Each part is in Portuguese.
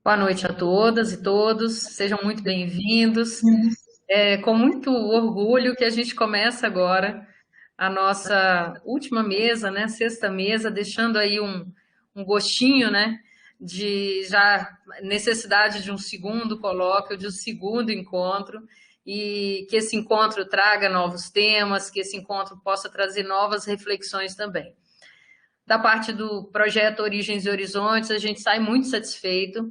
Boa noite a todas e todos, sejam muito bem-vindos. É com muito orgulho que a gente começa agora a nossa última mesa, né, sexta mesa, deixando aí um gostinho, né, de já necessidade de um segundo colóquio, de um segundo encontro, e que esse encontro traga novos temas, que esse encontro possa trazer novas reflexões também. Da parte do projeto Origens e Horizontes, a gente sai muito satisfeito.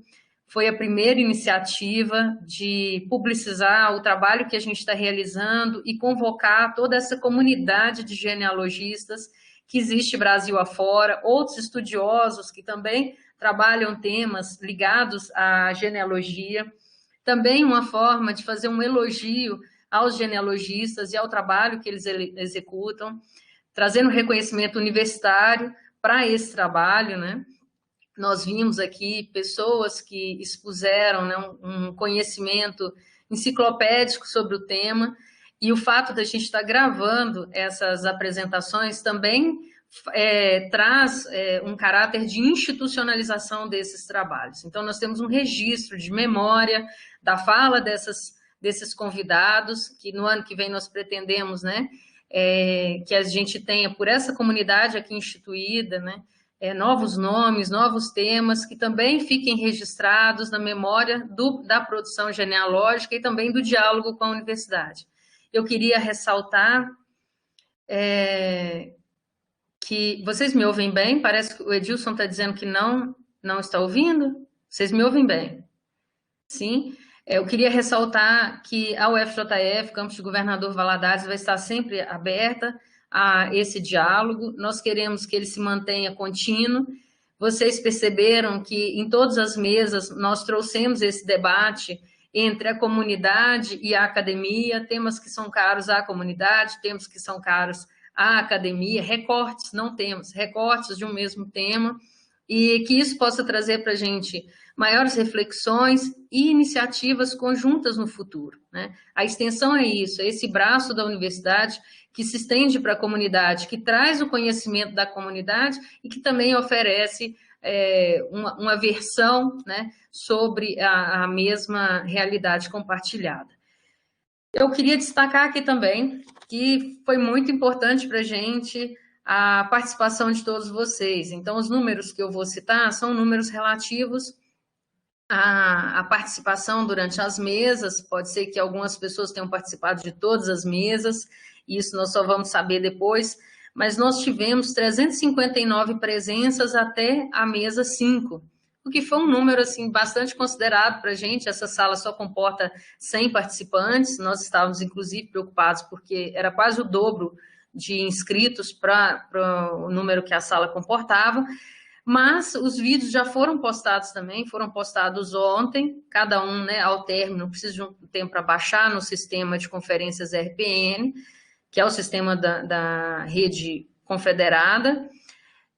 Foi a primeira iniciativa de publicizar o trabalho que a gente está realizando e convocar toda essa comunidade de genealogistas que existe Brasil afora, outros estudiosos que também trabalham temas ligados à genealogia. Também uma forma de fazer um elogio aos genealogistas e ao trabalho que eles executam, trazendo reconhecimento universitário para esse trabalho, né? Nós vimos aqui pessoas que expuseram, né, um conhecimento enciclopédico sobre o tema, e o fato da gente estar gravando essas apresentações também traz um caráter de institucionalização desses trabalhos. Então, nós temos um registro de memória da fala desses convidados, que no ano que vem nós pretendemos, né, que a gente tenha, por essa comunidade aqui instituída, né, novos nomes, novos temas, que também fiquem registrados na memória da produção genealógica e também do diálogo com a universidade. Eu queria ressaltar que vocês me ouvem bem? Parece que o Edilson está dizendo que não está ouvindo. Vocês me ouvem bem? Sim. Eu queria ressaltar que a UFJF, Campus de Governador Valadares, vai estar sempre aberta a esse diálogo. Nós queremos que ele se mantenha contínuo. Vocês perceberam que em todas as mesas nós trouxemos esse debate entre a comunidade e a academia, temas que são caros à comunidade, temas que são caros à academia, recortes, não temos, recortes de um mesmo tema, e que isso possa trazer para a gente maiores reflexões e iniciativas conjuntas no futuro, né? A extensão é isso, é esse braço da universidade que se estende para a comunidade, que traz o conhecimento da comunidade e que também oferece uma versão, né, sobre a mesma realidade compartilhada. Eu queria destacar aqui também que foi muito importante para a gente a participação de todos vocês. Então, os números que eu vou citar são números relativos à participação durante as mesas. Pode ser que algumas pessoas tenham participado de todas as mesas, isso nós só vamos saber depois, mas nós tivemos 359 presenças até a mesa 5, o que foi um número assim, bastante considerado para a gente. Essa sala só comporta 100 participantes, nós estávamos inclusive preocupados porque era quase o dobro de inscritos para o número que a sala comportava, mas os vídeos já foram postados também, foram postados ontem, cada um, né, ao término, precisa de um tempo para baixar no sistema de conferências RPN, que é o sistema da rede confederada,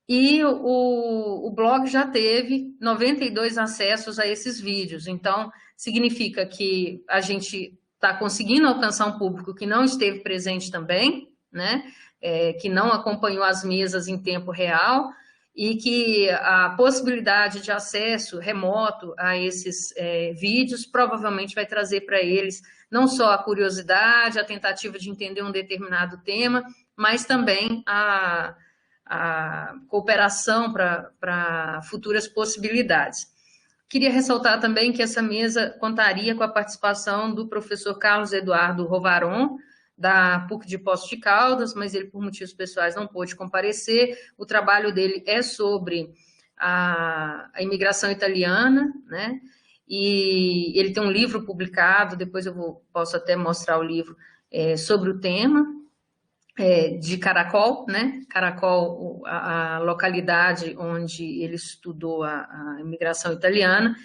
e o blog já teve 92 acessos a esses vídeos, então significa que a gente está conseguindo alcançar um público que não esteve presente também, né, que não acompanhou as mesas em tempo real, e que a possibilidade de acesso remoto a esses vídeos provavelmente vai trazer para eles não só a curiosidade, a tentativa de entender um determinado tema, mas também a cooperação para futuras possibilidades. Queria ressaltar também que essa mesa contaria com a participação do professor Carlos Eduardo Rovaron, da PUC de Poços de Caldas, mas ele, por motivos pessoais, não pôde comparecer. O trabalho dele é sobre a imigração italiana, né? E ele tem um livro publicado, depois eu posso até mostrar o livro, sobre o tema, de Caracol, né? Caracol, a localidade onde ele estudou a imigração italiana.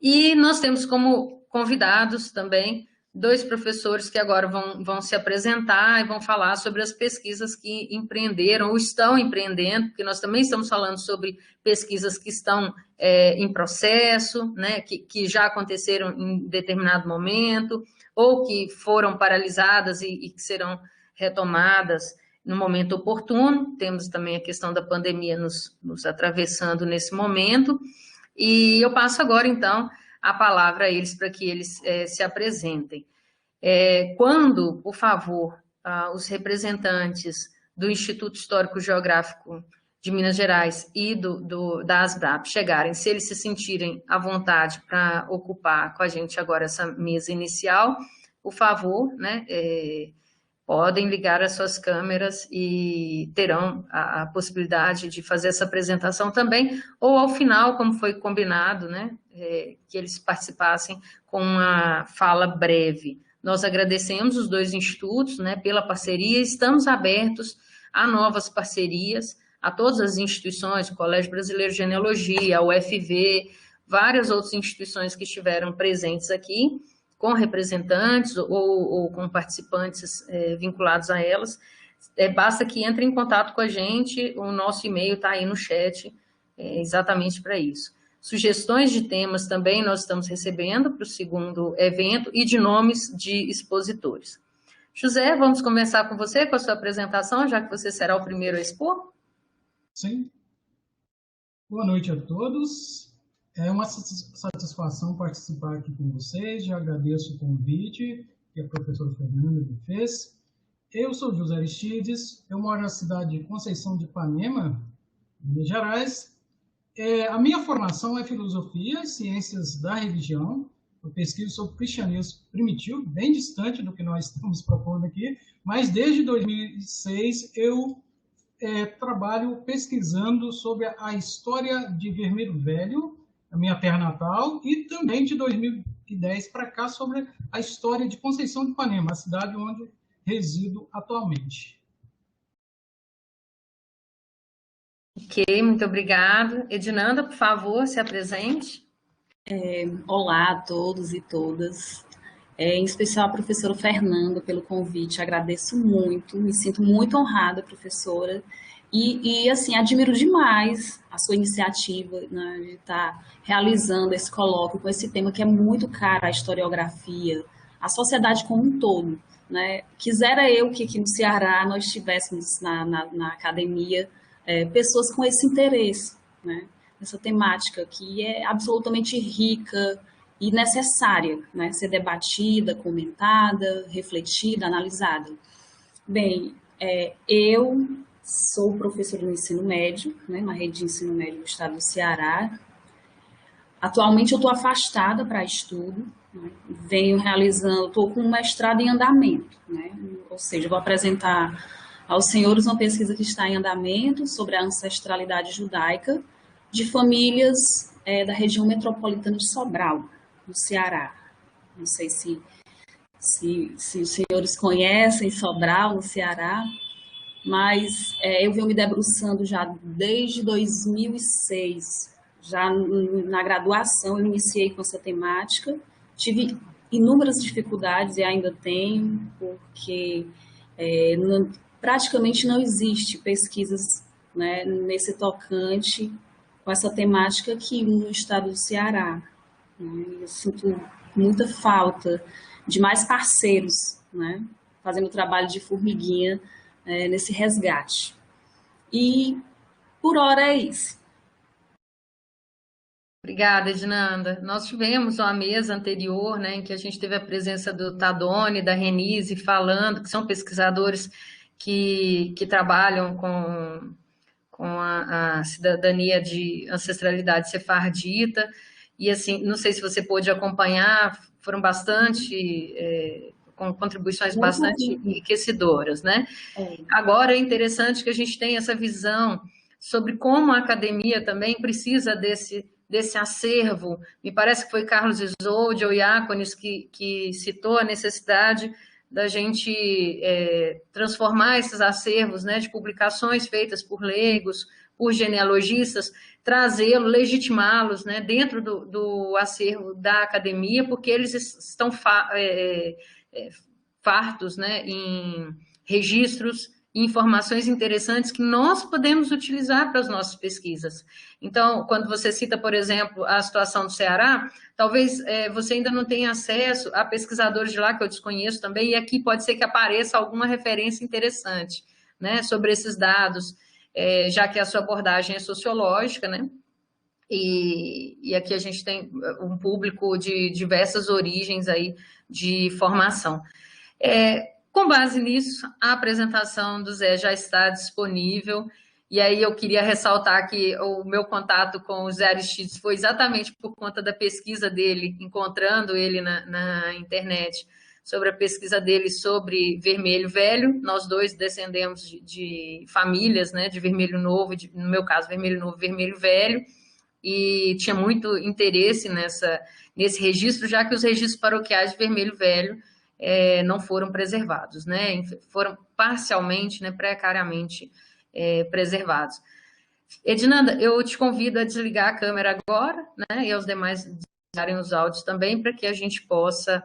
E nós temos como convidados também 2 professores que agora vão se apresentar e vão falar sobre as pesquisas que empreenderam ou estão empreendendo, porque nós também estamos falando sobre pesquisas que estão em processo, né, que já aconteceram em determinado momento, ou que foram paralisadas e que serão retomadas no momento oportuno. Temos também a questão da pandemia nos atravessando nesse momento. E eu passo agora, então, a palavra a eles para que eles se apresentem. Quando, por favor, os representantes do Instituto Histórico Geográfico de Minas Gerais e da ASBRAP chegarem, se eles se sentirem à vontade para ocupar com a gente agora essa mesa inicial, por favor, né, podem ligar as suas câmeras e terão a possibilidade de fazer essa apresentação também, ou ao final, como foi combinado, né, que eles participassem com uma fala breve. Nós agradecemos os dois institutos, né, pela parceria, estamos abertos a novas parcerias, a todas as instituições, o Colégio Brasileiro de Genealogia, a UFV, várias outras instituições que estiveram presentes aqui, com representantes ou com participantes vinculados a elas. Basta que entrem em contato com a gente, o nosso e-mail está aí no chat, exatamente para isso. Sugestões de temas também nós estamos recebendo para o segundo evento e de nomes de expositores. José, vamos começar com você, com a sua apresentação, já que você será o primeiro a expor? Sim. Boa noite a todos. É uma satisfação participar aqui com vocês. Já agradeço o convite que a professora Fernanda me fez. Eu sou José Aristides, eu moro na cidade de Conceição de Ipanema, Minas Gerais. A minha formação é filosofia e ciências da religião. Eu pesquiso sobre cristianismo primitivo, bem distante do que nós estamos propondo aqui, mas desde 2006 eu trabalho pesquisando sobre a história de Vermelho Velho, a minha terra natal, e também de 2010 para cá sobre a história de Conceição de Ipanema, a cidade onde resido atualmente. Ok, muito obrigada. Edinanda, por favor, se apresente. Olá a todos e todas. Em especial a professora Fernanda pelo convite, agradeço muito, me sinto muito honrada, professora, e assim, admiro demais a sua iniciativa, né, de estar realizando esse colóquio com esse tema que é muito caro, a historiografia, a sociedade como um todo, né? Quisera eu que aqui no Ceará nós tivéssemos na academia pessoas com esse interesse, né? Essa temática que é absolutamente rica e necessária, né? Ser debatida, comentada, refletida, analisada. Bem, eu sou professora do ensino médio, né, na rede de ensino médio do estado do Ceará. Atualmente eu estou afastada para estudo, né? Venho realizando, estou com um mestrado em andamento, né? Ou seja, vou apresentar aos senhores uma pesquisa que está em andamento sobre a ancestralidade judaica de famílias da região metropolitana de Sobral, no Ceará. Não sei se os senhores conhecem Sobral, no Ceará, mas eu venho me debruçando já desde 2006, já na graduação eu iniciei com essa temática, tive inúmeras dificuldades e ainda tenho, porque praticamente não existe pesquisas, né, nesse tocante com essa temática aqui no estado do Ceará. Né? Eu sinto muita falta de mais parceiros, né, fazendo trabalho de formiguinha nesse resgate. E por hora é isso. Obrigada, Edinanda. Nós tivemos uma mesa anterior, né, em que a gente teve a presença do Tadoni, da Renise, falando, que são pesquisadores que trabalham com a cidadania de ancestralidade sefardita, e assim, não sei se você pôde acompanhar, foram bastante, com contribuições bastante enriquecedoras, né? Agora é interessante que a gente tenha essa visão sobre como a academia também precisa desse acervo. Me parece que foi Carlos Isolde ou Iacones que citou a necessidade da gente transformar esses acervos, né, de publicações feitas por leigos, por genealogistas, trazê-los, legitimá-los, né, dentro do acervo da academia, porque eles estão fartos, né, em registros e informações interessantes que nós podemos utilizar para as nossas pesquisas. Então, quando você cita, por exemplo, a situação do Ceará, talvez você ainda não tenha acesso a pesquisadores de lá, que eu desconheço também, e aqui pode ser que apareça alguma referência interessante, né, sobre esses dados, já que a sua abordagem é sociológica, né? e aqui a gente tem um público de diversas origens aí de formação. Com base nisso, a apresentação do Zé já está disponível, e aí eu queria ressaltar que o meu contato com o Zé Aristides foi exatamente por conta da pesquisa dele, encontrando ele na internet, sobre a pesquisa dele sobre vermelho velho. Nós dois descendemos de famílias, né, de vermelho novo, no meu caso, vermelho novo, vermelho velho, e tinha muito interesse nesse registro, já que os registros paroquiais de vermelho velho não foram preservados, né? Foram parcialmente, né, precariamente preservados. Edinanda, eu te convido a desligar a câmera agora, né, e aos demais desligarem os áudios também, para que a gente possa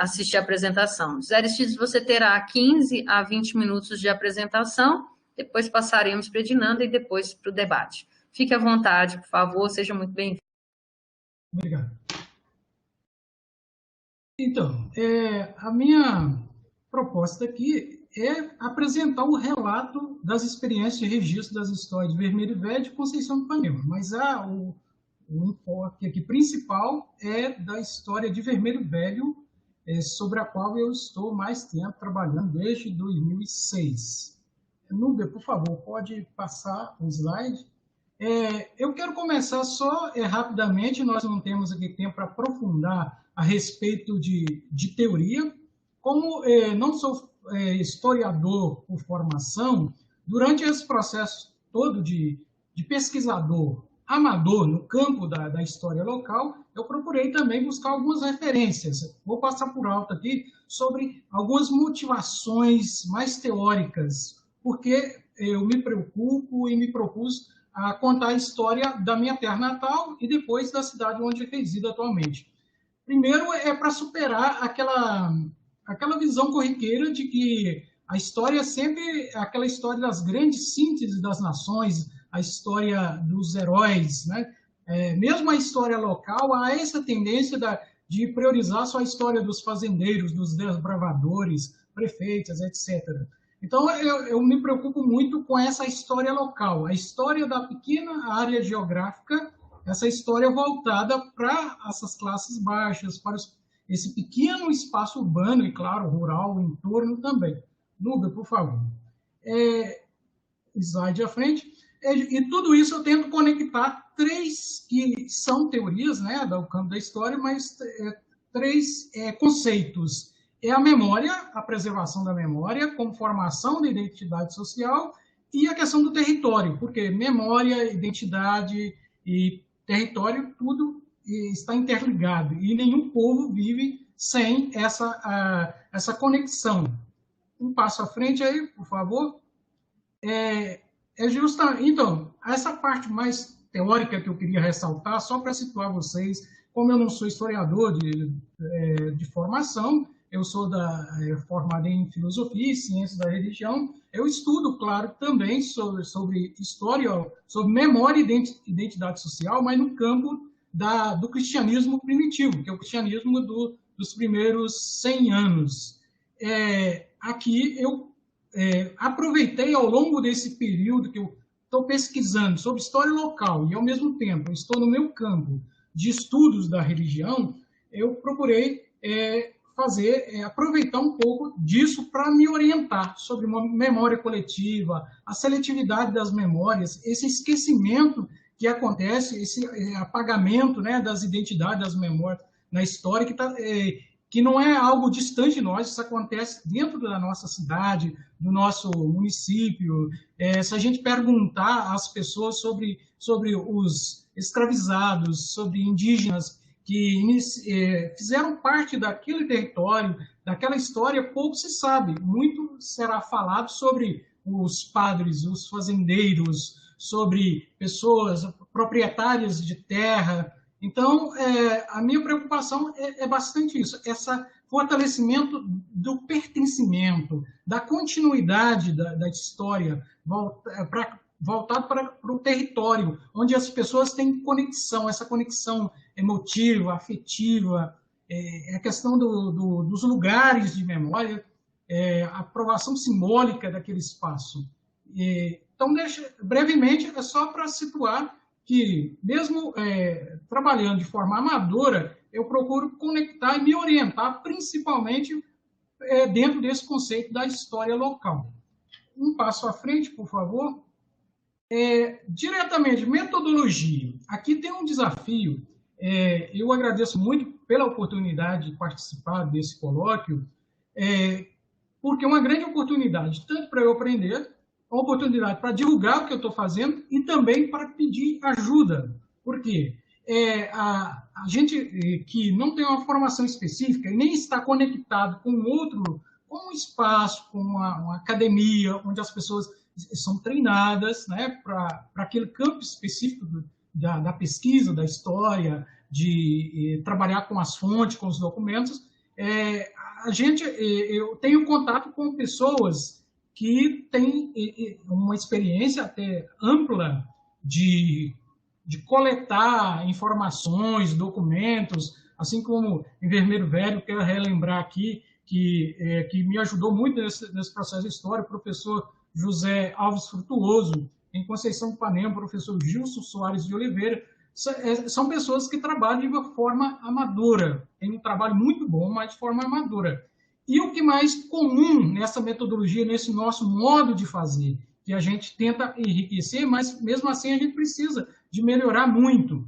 assistir a apresentação. Zé Aristides, você terá 15 a 20 minutos de apresentação, depois passaremos para a Edinanda e depois para o debate. Fique à vontade, por favor, seja muito bem-vindo. Obrigado. Então, a minha proposta aqui é apresentar o relato das experiências de registro das histórias de Vermelho Velho de Conceição do Ipanema, mas o enfoque aqui principal é da história de Vermelho Velho, sobre a qual eu estou mais tempo trabalhando, desde 2006. Núbia, por favor, pode passar o slide. Eu quero começar só rapidamente, nós não temos aqui tempo para aprofundar a respeito de teoria. Como não sou historiador por formação, durante esse processo todo de pesquisador amador no campo da história local, eu procurei também buscar algumas referências. Vou passar por alto aqui sobre algumas motivações mais teóricas, porque eu me preocupo e me propus a contar a história da minha terra natal e depois da cidade onde resido atualmente. Primeiro, para superar aquela visão corriqueira de que a história sempre é aquela história das grandes sínteses das nações, a história dos heróis, né? Mesmo a história local, há essa tendência de priorizar só a história dos fazendeiros, dos desbravadores, prefeitos, etc. Então, eu me preocupo muito com essa história local, a história da pequena área geográfica, essa história voltada para essas classes baixas, para esse pequeno espaço urbano e, claro, rural, o entorno também. Núbia, por favor. Slide à frente. E tudo isso eu tento conectar três, que são teorias, né, do campo da história, mas três conceitos. A memória, a preservação da memória, como formação da identidade social, e a questão do território, porque memória, identidade e território, tudo está interligado, e nenhum povo vive sem essa conexão. Um passo à frente aí, por favor. Então, essa parte mais teórica que eu queria ressaltar, só para situar vocês, como eu não sou historiador de formação, eu sou formado em filosofia e ciências da religião, eu estudo, claro, também sobre história, sobre memória e identidade social, mas no campo do cristianismo primitivo, que é o cristianismo dos primeiros 100 anos. Aqui eu aproveitei ao longo desse período que eu estou pesquisando sobre história local e, ao mesmo tempo, estou no meu campo de estudos da religião, eu procurei aproveitar um pouco disso para me orientar sobre memória coletiva, a seletividade das memórias, esse esquecimento que acontece, esse apagamento, né, das identidades, das memórias na história, que não é algo distante de nós, isso acontece dentro da nossa cidade, do nosso município. Se a gente perguntar às pessoas sobre os escravizados, sobre indígenas que fizeram parte daquele território, daquela história, pouco se sabe. Muito será falado sobre os padres, os fazendeiros, sobre pessoas proprietárias de terra. Então, a minha preocupação é bastante isso, esse fortalecimento do pertencimento, da continuidade da história, voltado para o território, onde as pessoas têm conexão, essa conexão emotiva, afetiva, a questão dos lugares de memória, a aprovação simbólica daquele espaço. Então, brevemente, é só para situar que, mesmo trabalhando de forma amadora, eu procuro conectar e me orientar, principalmente dentro desse conceito da história local. Um passo à frente, por favor. Diretamente, metodologia. Aqui tem um desafio. Eu agradeço muito pela oportunidade de participar desse colóquio, porque é uma grande oportunidade, tanto para eu aprender, uma oportunidade para divulgar o que eu estou fazendo e também para pedir ajuda. Por quê? A gente que não tem uma formação específica e nem está conectado com com um espaço, com uma academia, onde as pessoas são treinadas, né, para aquele campo específico da pesquisa, da história, de trabalhar com as fontes, com os documentos. Eu tenho contato com pessoas que têm uma experiência até ampla de coletar informações, documentos, assim como em Vermelho Velho, quero relembrar aqui, que me ajudou muito nesse processo histórico, o professor José Alves Frutuoso, em Conceição do Ipanema, o professor Gilson Soares de Oliveira, são pessoas que trabalham de uma forma amadora, tem um trabalho muito bom, mas de forma amadora. E o que mais comum nessa metodologia, nesse nosso modo de fazer, que a gente tenta enriquecer, mas mesmo assim a gente precisa de melhorar muito.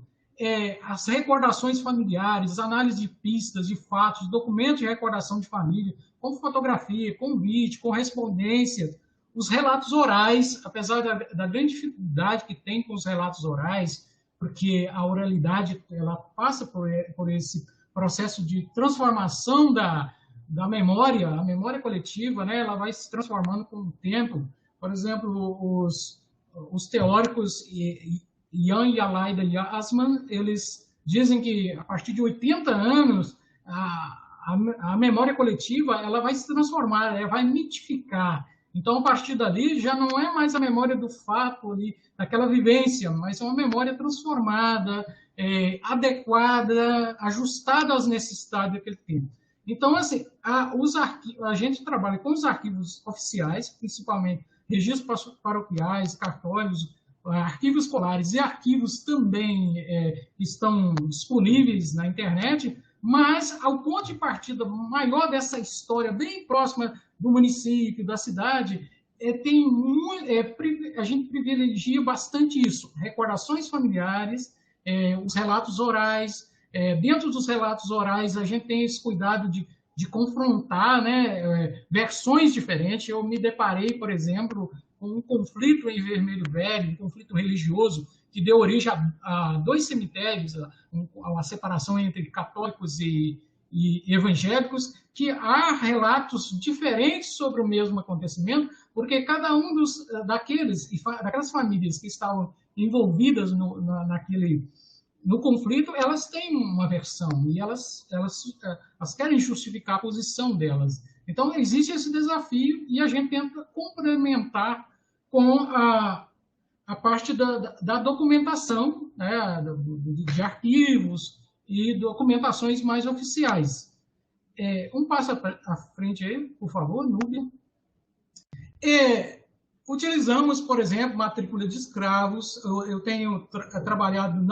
As recordações familiares, análise de pistas, de fatos, documentos de recordação de família, com fotografia, com vídeo, correspondência, os relatos orais, apesar da grande dificuldade que tem com os relatos orais, porque a oralidade ela passa por esse processo de transformação da memória, a memória coletiva, né, ela vai se transformando com o tempo. Por exemplo, os teóricos Jan e Aleida Yasman, eles dizem que a partir de 80 anos a memória coletiva ela vai se transformar, ela vai mitificar. Então, a partir dali, já não é mais a memória do fato ali, daquela vivência, mas é uma memória transformada, adequada, ajustada às necessidades daquele tempo. Então, assim, a gente trabalha com os arquivos oficiais, principalmente registros paroquiais, cartórios, arquivos escolares e arquivos também estão disponíveis na internet, mas ao ponto de partida maior dessa história, bem próxima do município, da cidade, a gente privilegia bastante isso, recordações familiares, os relatos orais. Dentro dos relatos orais, a gente tem esse cuidado de confrontar, né, versões diferentes. Eu me deparei, por exemplo, com um conflito em Vermelho Velho, um conflito religioso, que deu origem a dois cemitérios, a separação entre católicos e evangélicos, que há relatos diferentes sobre o mesmo acontecimento, porque cada um daquelas famílias que estavam envolvidas no conflito, elas têm uma versão e elas querem justificar a posição delas. Então, existe esse desafio e a gente tenta complementar com a parte da documentação, né, de arquivos e documentações mais oficiais. Um passo à frente aí, por favor, Núbia. Utilizamos, por exemplo, matrícula de escravos. Eu tenho trabalhado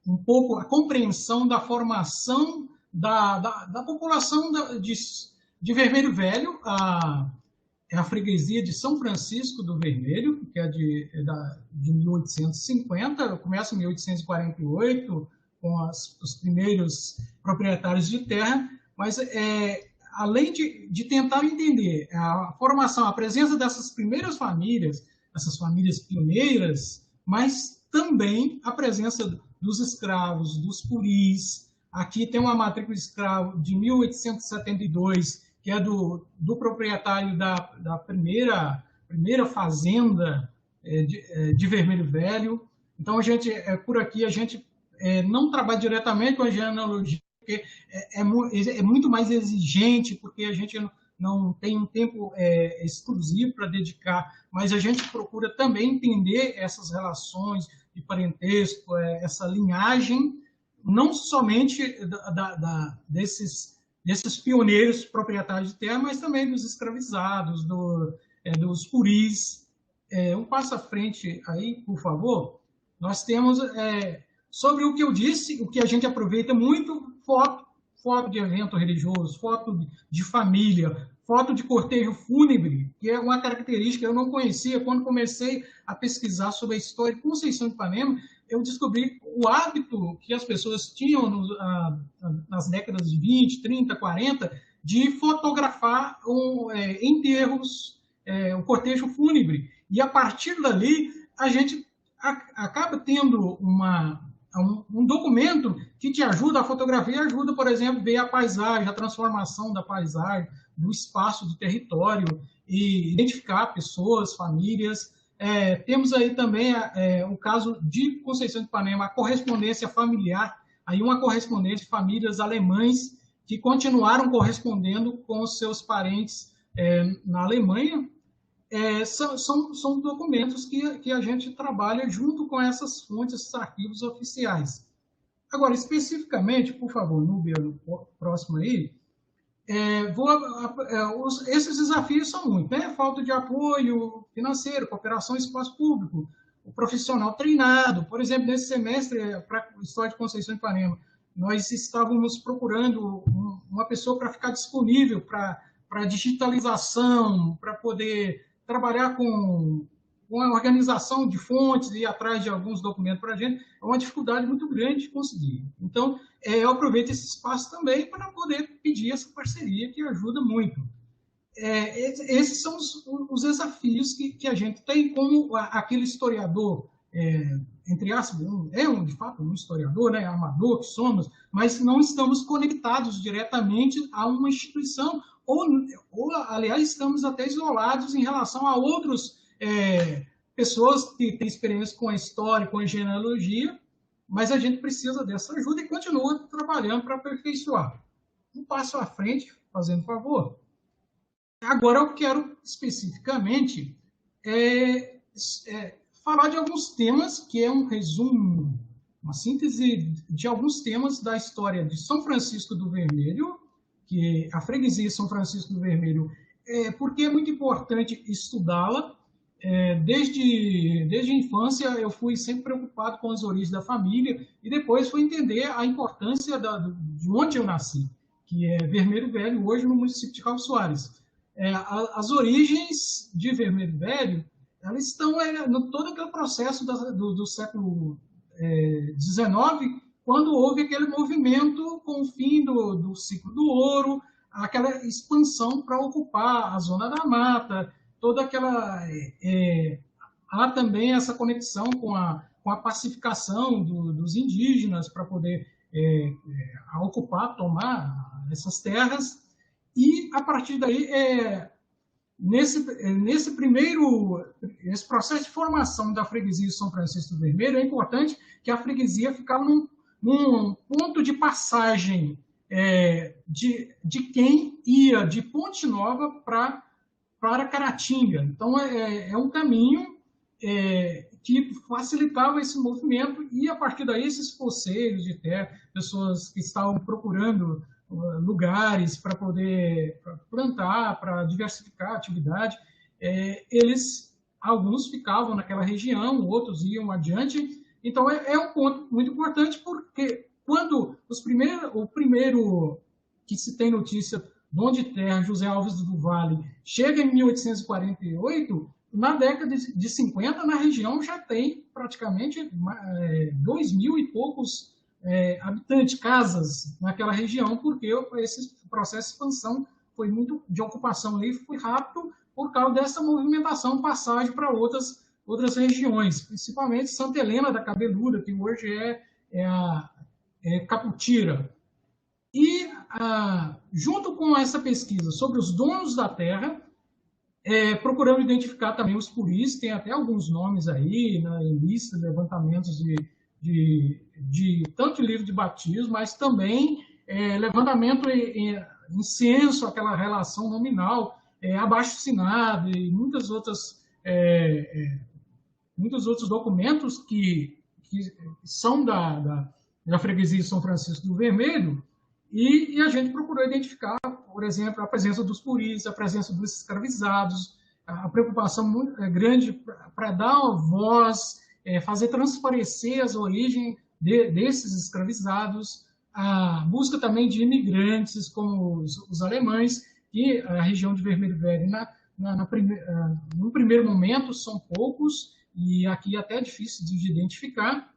um pouco a compreensão da formação da população de Vermelho Velho, a freguesia de São Francisco do Vermelho, que é de 1850, começa em 1848, com os primeiros proprietários de terra, mas além de tentar entender a formação, a presença dessas primeiras famílias, essas famílias pioneiras, mas também a presença dos escravos, dos puris. Aqui tem uma matrícula de escravo de 1872, que é do proprietário da primeira fazenda de Vermelho Velho. Então, por aqui, a gente não trabalha diretamente com a genealogia, porque é muito mais exigente, porque a gente não tem um tempo exclusivo para dedicar, mas a gente procura também entender essas relações de parentesco, essa linhagem, não somente desses pioneiros proprietários de terra, mas também dos escravizados, dos puris. Um passo à frente aí, por favor. Nós temos, sobre o que eu disse, o que a gente aproveita muito, foto de evento religioso, foto de família, foto de cortejo fúnebre, que é uma característica que eu não conhecia. Quando comecei a pesquisar sobre a história de Conceição de Ipanema, eu descobri o hábito que as pessoas tinham nas décadas de 20, 30, 40, de fotografar enterros, o cortejo fúnebre. E, a partir dali, a gente acaba tendo um documento que te ajuda, a fotografia ajuda, por exemplo, a ver a paisagem, a transformação da paisagem, do espaço, do território, e identificar pessoas, famílias. Temos aí também o caso de Conceição de Ipanema, a correspondência familiar, aí uma correspondência de famílias alemães que continuaram correspondendo com os seus parentes na Alemanha. São documentos que a gente trabalha junto com essas fontes, esses arquivos oficiais. Agora, especificamente, por favor, Núbia, próximo aí, esses desafios são muitos, né? Falta de apoio financeiro, cooperação em espaço público, o profissional treinado. Por exemplo, nesse semestre, para a História de Conceição de Ipanema, nós estávamos procurando uma pessoa para ficar disponível para digitalização, para poder trabalhar com a organização de fontes e ir atrás de alguns documentos para a gente. É uma dificuldade muito grande de conseguir. Então, eu aproveito esse espaço também para poder pedir essa parceria, que ajuda muito. Esses são os desafios que a gente tem como aquele historiador, entre aspas, de fato um historiador, né, amador que somos, mas não estamos conectados diretamente a uma instituição, ou aliás, estamos até isolados em relação a outras pessoas que têm experiência com a história, com a genealogia, mas a gente precisa dessa ajuda e continua trabalhando para aperfeiçoar. Um passo à frente, fazendo favor. Agora eu quero especificamente falar de alguns temas, que é um resumo, uma síntese de alguns temas da história de São Francisco do Vermelho, que a freguesia São Francisco do Vermelho, porque é muito importante estudá-la. Desde a infância eu fui sempre preocupado com as origens da família e depois fui entender a importância de onde eu nasci, que é Vermelho Velho, hoje no município de Carlos Soares. As origens de Vermelho Velho, elas estão no todo aquele processo do século XIX, quando houve aquele movimento com o fim do ciclo do ouro, aquela expansão para ocupar a zona da mata, toda aquela... há também essa conexão com a pacificação dos indígenas para poder ocupar, tomar essas terras. E, a partir daí, nesse processo de formação da freguesia de São Francisco do Vermelho, é importante que a freguesia ficava num ponto de passagem de quem ia de Ponte Nova para Caratinga. Então, é um caminho que facilitava esse movimento e, a partir daí, esses poceiros de terra, pessoas que estavam procurando lugares para poder plantar, para diversificar a atividade, alguns ficavam naquela região, outros iam adiante. Então, é um ponto muito importante, porque quando o primeiro que se tem notícia, dono de terra, José Alves do Vale, chega em 1848, na década de 50, na região já tem praticamente 2.000 e poucos habitantes, casas naquela região, porque esse processo de expansão de ocupação ali foi rápido por causa dessa movimentação, passagem para outras regiões, principalmente Santa Helena da Cabeluda, que hoje é Caputira. E, junto com essa pesquisa sobre os donos da terra, procurando identificar também os puris, tem até alguns nomes aí, em lista, levantamentos tanto de livro de batismo, mas também levantamento em censo, aquela relação nominal, abaixo-assinado e muitos outros documentos que são da freguesia de São Francisco do Vermelho, e a gente procurou identificar, por exemplo, a presença dos puris, a presença dos escravizados, a preocupação muito grande para dar uma voz fazer transparecer as origens desses escravizados, a busca também de imigrantes, como os alemães, e a região de Vermelho Velho, no primeiro momento, são poucos, e aqui até é difícil de identificar.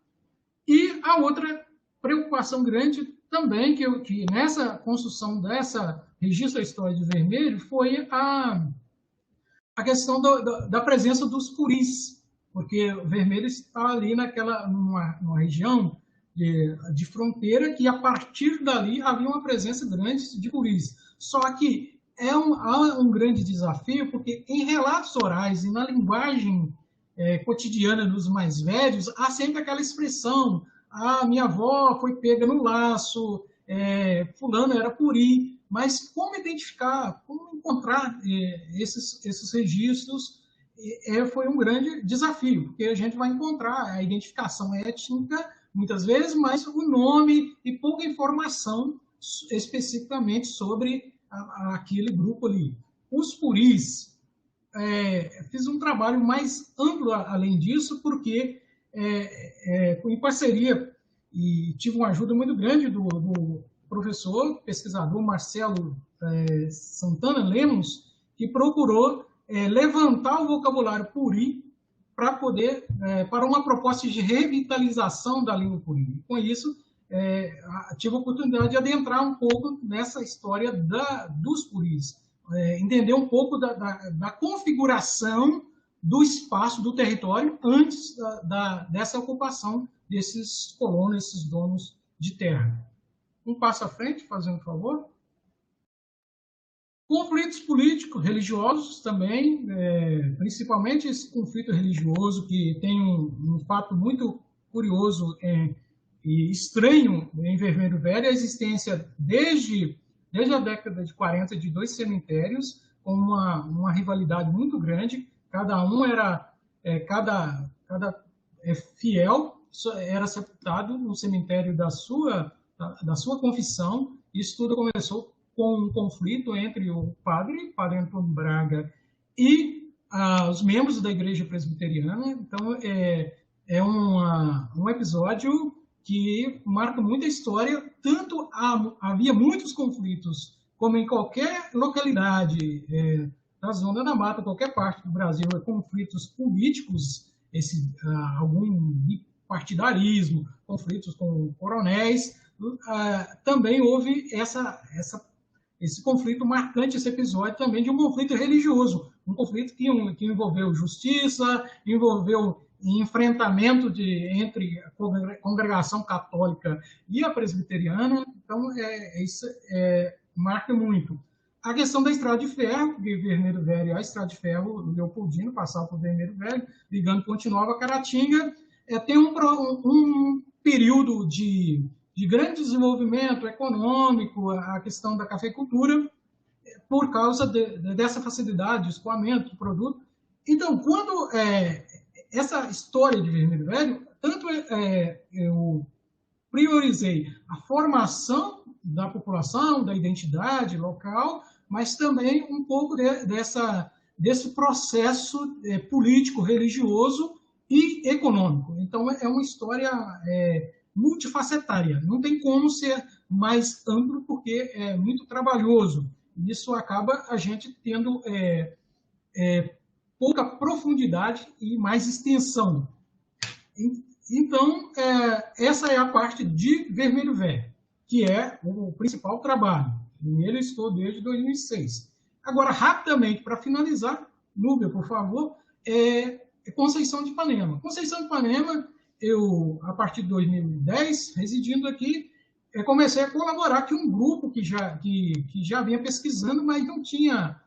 E a outra preocupação grande também, que nessa construção dessa registro da história de Vermelho, foi a questão da presença dos puris, porque o Vermelho está ali numa região de fronteira que, a partir dali, havia uma presença grande de puris. Só que há um grande desafio, porque em relatos orais e na linguagem cotidiana dos mais velhos, há sempre aquela expressão: minha avó foi pega no laço, fulano era puri. Mas como identificar, como encontrar esses registros foi um grande desafio, porque a gente vai encontrar a identificação étnica, muitas vezes, mas o nome e pouca informação especificamente sobre aquele grupo ali. Os puris, fiz um trabalho mais amplo além disso, porque em parceria, e tive uma ajuda muito grande do professor, pesquisador Marcelo Santana Lemos, que procurou levantar o vocabulário puri para uma proposta de revitalização da língua puri. Com isso, tive a oportunidade de adentrar um pouco nessa história dos puris, entender um pouco da configuração do espaço, do território, antes dessa ocupação desses colonos, esses donos de terra. Um passo à frente, fazendo um favor. Conflitos políticos, religiosos também, principalmente esse conflito religioso, que tem um fato muito curioso e estranho em Vermelho Velho, a existência, desde a década de 40, de 2 cemitérios, com uma rivalidade muito grande. Cada um cada fiel era sepultado no cemitério da sua confissão. Isso tudo começou com um conflito entre o padre Antônio Braga, e os membros da Igreja Presbiteriana. Então, um episódio que marca muito a história. Tanto havia muitos conflitos, como em qualquer localidade da Zona da Mata, qualquer parte do Brasil, conflitos políticos, algum partidarismo, conflitos com coronéis. Também houve esse conflito marcante, esse episódio também de um conflito religioso, um conflito que envolveu justiça, envolveu enfrentamento entre a congregação católica e a presbiteriana. Então, isso marca muito. A questão da Estrada de Ferro, de Vermelho Velho, a Estrada de Ferro, Leopoldino, passava por Vermelho Velho, ligando Continuava a Caratinga, tem um período de grande desenvolvimento econômico, a questão da cafeicultura, por causa dessa facilidade de escoamento do produto. Então, quando essa história de Vermelho Velho, tanto eu priorizei a formação da população, da identidade local, mas também um pouco desse processo político, religioso e econômico. Então, é uma história multifacetária. Não tem como ser mais amplo, porque é muito trabalhoso. Isso acaba a gente tendo pouca profundidade e mais extensão. Então, essa é a parte de Vermelho Velho, que é o principal trabalho. Nele estou desde 2006. Agora, rapidamente, para finalizar, Núbia, por favor, Conceição de Ipanema. Conceição de Ipanema, eu, a partir de 2010, residindo aqui, comecei a colaborar com um grupo que já vinha pesquisando, mas não tinha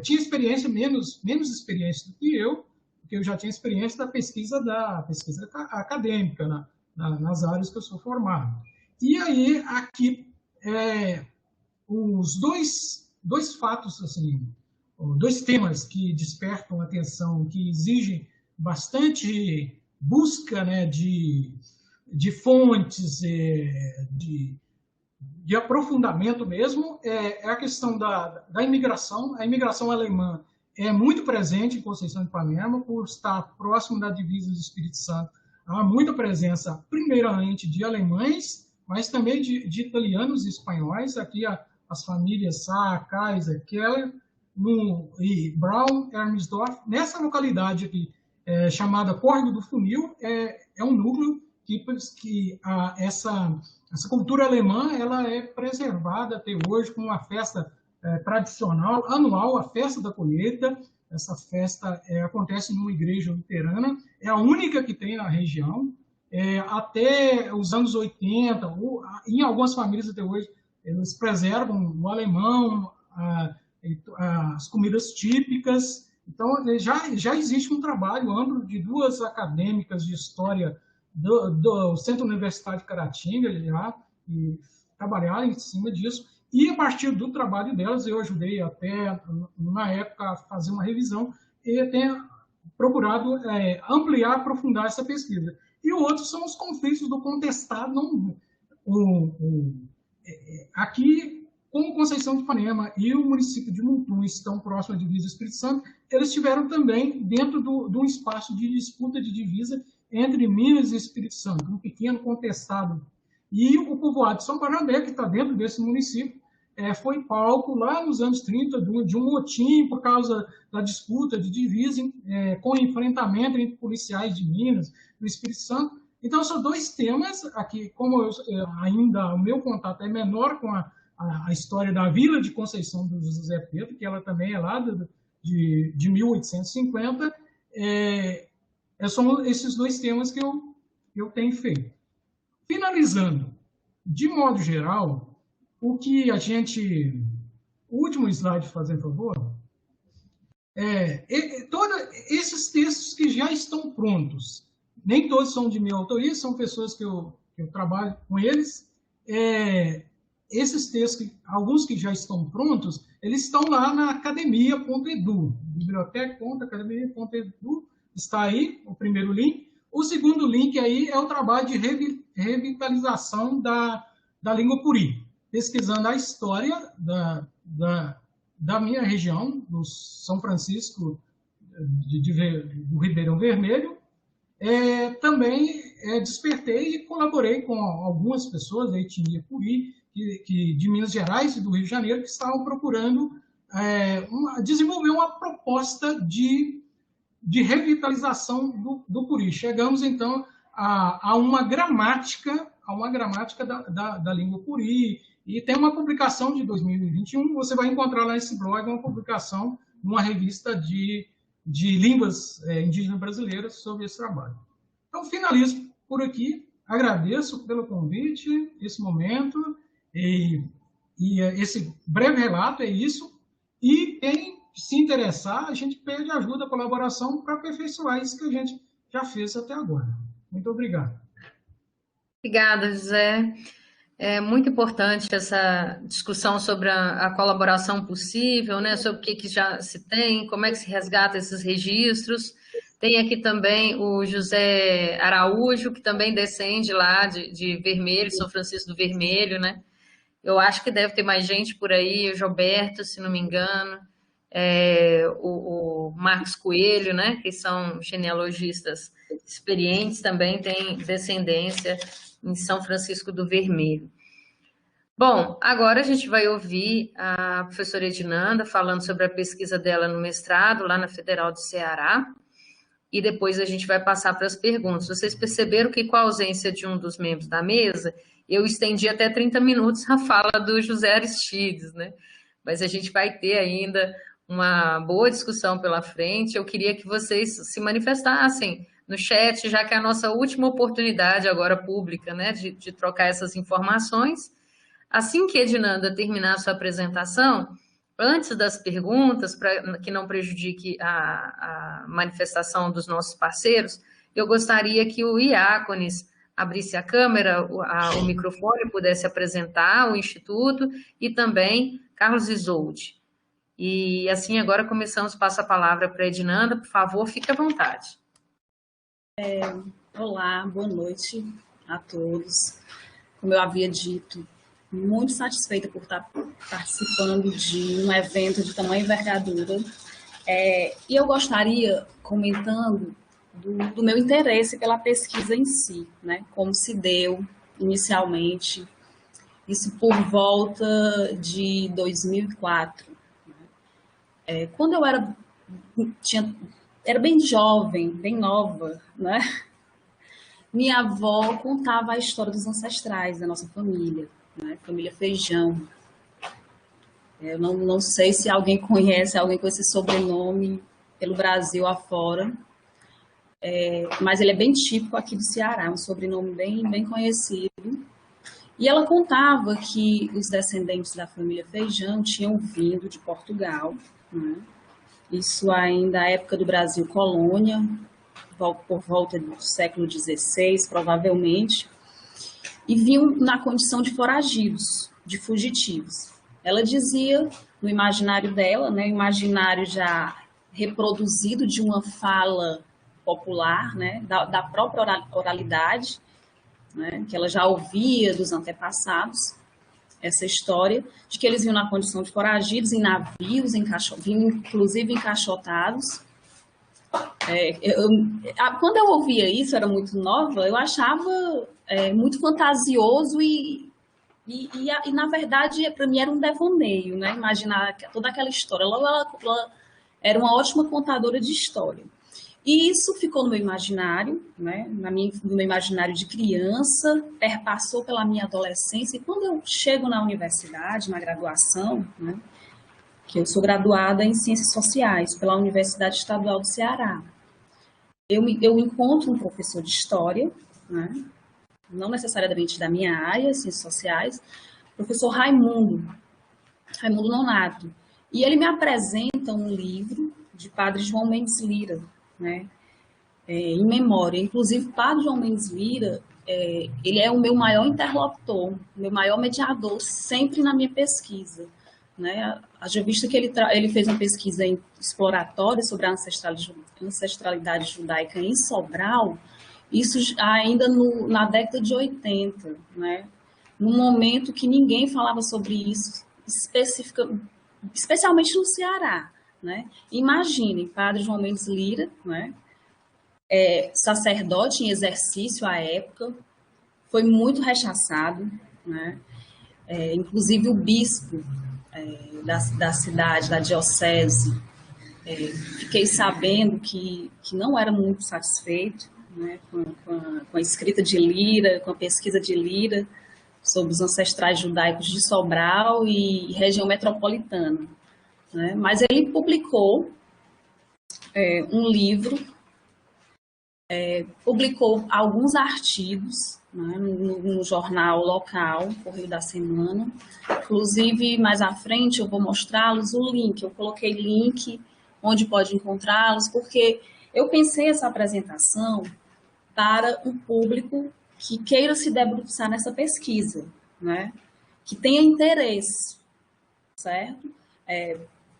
experiência, menos experiência do que eu, porque eu já tinha experiência da pesquisa acadêmica, nas áreas que eu sou formado. E aí, aqui, os dois fatos, assim, dois temas que despertam atenção, que exigem bastante busca, né, de fontes, de aprofundamento mesmo, é a questão da imigração. A imigração alemã, é muito presente em Conceição de Ipanema, por estar próximo da divisa do Espírito Santo. Há muita presença, primeiramente, de alemães, mas também de italianos e espanhóis. Aqui as famílias Sá, Kaiser, Keller e Braun, Hermesdorf. Nessa localidade aqui, chamada Córrego do Funil, é um núcleo que essa cultura alemã ela é preservada até hoje com uma festa tradicional, anual, a Festa da Colheita. Essa festa acontece numa igreja luterana, é a única que tem na região. Até os anos 80, em algumas famílias até hoje, eles preservam o alemão, as comidas típicas. Então, já existe um trabalho amplo de duas acadêmicas de história do Centro Universitário de Caratinga, e trabalharam em cima disso. E, a partir do trabalho delas, eu ajudei até, na época, a fazer uma revisão e tenho procurado ampliar, aprofundar essa pesquisa. E o outro são os conflitos do contestado. Aqui, como Conceição de Ipanema e o município de Mutum estão próximos à divisa do Espírito Santo, eles estiveram também dentro de um espaço de disputa de divisa entre Minas e Espírito Santo, um pequeno contestado. E o povoado de São Barnabé, que está dentro desse município, foi palco lá nos anos 30 de um motim por causa da disputa de divisa, com enfrentamento entre policiais de Minas e do Espírito Santo. Então, são dois temas aqui, como ainda o meu contato é menor com a história da Vila de Conceição do José Pedro, que ela também é lá de 1850, são esses dois temas que eu tenho feito. Finalizando, de modo geral, o que a gente... O último slide, fazendo favor. Todos esses textos que já estão prontos, nem todos são de minha autoria, são pessoas que eu trabalho com eles. Esses textos, alguns que já estão prontos, eles estão lá na academia.edu, biblioteca.academia.edu, está aí o primeiro link. O segundo link aí é o trabalho de revitalização da língua curi, pesquisando a história da minha região, do São Francisco do Ribeirão Vermelho. Também despertei e colaborei com algumas pessoas da etnia curi, de Minas Gerais e do Rio de Janeiro, que estavam procurando desenvolver uma proposta de revitalização do curi. Chegamos, então, a uma gramática da língua curi, e tem uma publicação de 2021, você vai encontrar lá nesse blog uma publicação numa revista de línguas indígenas brasileiras sobre esse trabalho. Então, finalizo por aqui, agradeço pelo convite, esse momento, e esse breve relato é isso, e quem se interessar, a gente pede ajuda, colaboração para aperfeiçoar isso que a gente já fez até agora. Muito obrigado. Obrigada, José. É muito importante essa discussão sobre a colaboração possível, né? Sobre o que já se tem, como é que se resgata esses registros. Tem aqui também o José Araújo, que também descende lá de Vermelho, São Francisco do Vermelho, né? Eu acho que deve ter mais gente por aí, o Gilberto, se não me engano, o Marcos Coelho, né? Que são genealogistas experientes, também têm descendência em São Francisco do Vermelho. Bom, agora a gente vai ouvir a professora Edinanda falando sobre a pesquisa dela no mestrado, lá na Federal do Ceará, e depois a gente vai passar para as perguntas. Vocês perceberam que, com a ausência de um dos membros da mesa, eu estendi até 30 minutos a fala do José Aristides, né? Mas a gente vai ter ainda uma boa discussão pela frente. Eu queria que vocês se manifestassem no chat, já que é a nossa última oportunidade agora pública, né, de trocar essas informações. Assim que a Edinanda terminar a sua apresentação, antes das perguntas, para que não prejudique a manifestação dos nossos parceiros, eu gostaria que o Iácones abrisse a câmera, o microfone, pudesse apresentar o Instituto, e também Carlos Isolde. E assim, agora começamos, passo a palavra para a Edinanda, por favor, fique à vontade. Olá, boa noite a todos. Como eu havia dito, muito satisfeita por estar participando de um evento de tamanha envergadura E eu gostaria, comentando, do meu interesse pela pesquisa em si, né? Como se deu inicialmente, isso por volta de 2004. Quando eu era bem jovem, bem nova, né? Minha avó contava a história dos ancestrais da nossa família, né? Família Feijão. Eu não sei se alguém conhece alguém com esse sobrenome pelo Brasil afora, mas ele é bem típico aqui do Ceará, um sobrenome bem conhecido. E ela contava que os descendentes da família Feijão tinham vindo de Portugal, né? Isso ainda na época do Brasil colônia, por volta do século XVI, provavelmente, e vinham na condição de foragidos, de fugitivos. Ela dizia, no imaginário dela, né, imaginário já reproduzido de uma fala popular, né, da própria oralidade, né, que ela já ouvia dos antepassados, essa história de que eles vinham na condição de foragidos em navios, vinham inclusive encaixotados. Quando eu ouvia isso, eu era muito nova, eu achava muito fantasioso e na verdade, para mim era um devaneio, né? Imaginar toda aquela história. Ela era uma ótima contadora de história. E isso ficou no meu imaginário, né? No meu imaginário de criança, perpassou pela minha adolescência. E quando eu chego na universidade, na graduação, né? Que eu sou graduada em Ciências Sociais pela Universidade Estadual do Ceará, eu encontro um professor de História, né? Não necessariamente da minha área, Ciências Sociais, professor Raimundo Nonato. E ele me apresenta um livro de Padre João Mendes Lira, né? Em memória. Inclusive, Padre João Mendes Lira, ele é o meu maior interlocutor, o meu maior mediador sempre na minha pesquisa, né? Haja vista que ele fez uma pesquisa exploratória sobre a ancestralidade judaica em Sobral, isso ainda na década de 80, né? Num momento que ninguém falava sobre isso, especialmente no Ceará, né? Imaginem, Padre João Mendes Lira, né? Sacerdote em exercício à época, foi muito rechaçado, né? Inclusive o bispo da cidade, da diocese, fiquei sabendo que não era muito satisfeito, né, com a escrita de Lira, com a pesquisa de Lira sobre os ancestrais judaicos de Sobral e região metropolitana, né? Mas ele publicou um livro, publicou alguns artigos, né, no jornal local, Correio da Semana. Inclusive, mais à frente eu vou mostrá-los o link. Eu coloquei link onde pode encontrá-los, porque eu pensei essa apresentação para um público que queira se debruçar nessa pesquisa, né? Que tenha interesse, certo?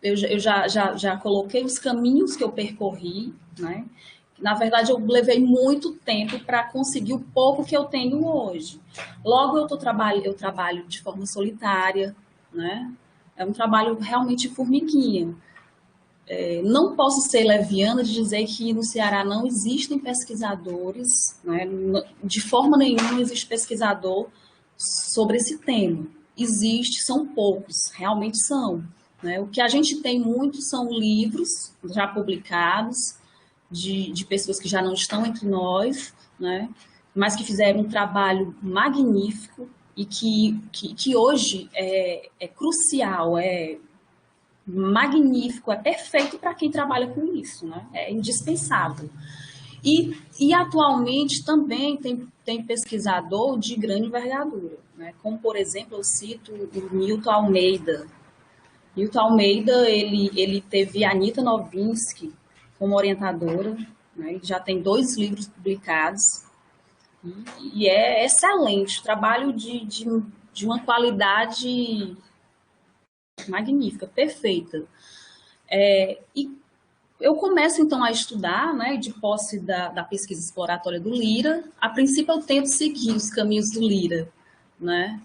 Eu já coloquei os caminhos que eu percorri, né? Na verdade, eu levei muito tempo para conseguir o pouco que eu tenho hoje. Logo, eu trabalho de forma solitária, né? É um trabalho realmente formiguinha. Não posso ser leviana de dizer que no Ceará não existem pesquisadores, né? De forma nenhuma não existe pesquisador sobre esse tema. Existe, são poucos, realmente são, né? O que a gente tem muito são livros já publicados, de pessoas que já não estão entre nós, né? Mas que fizeram um trabalho magnífico e que hoje é crucial, magnífico, é perfeito para quem trabalha com isso, né? É indispensável. E atualmente também tem pesquisador de grande envergadura, né? Como, por exemplo, eu cito o Nilton Almeida. Nilton Almeida, ele teve a Anita Novinsky como orientadora, né? Ele já tem 2 livros publicados e é excelente, trabalho de uma qualidade magnífica, perfeita. E eu começo, então, a estudar, né, de posse da pesquisa exploratória do Lira. A princípio, eu tento seguir os caminhos do Lira, né?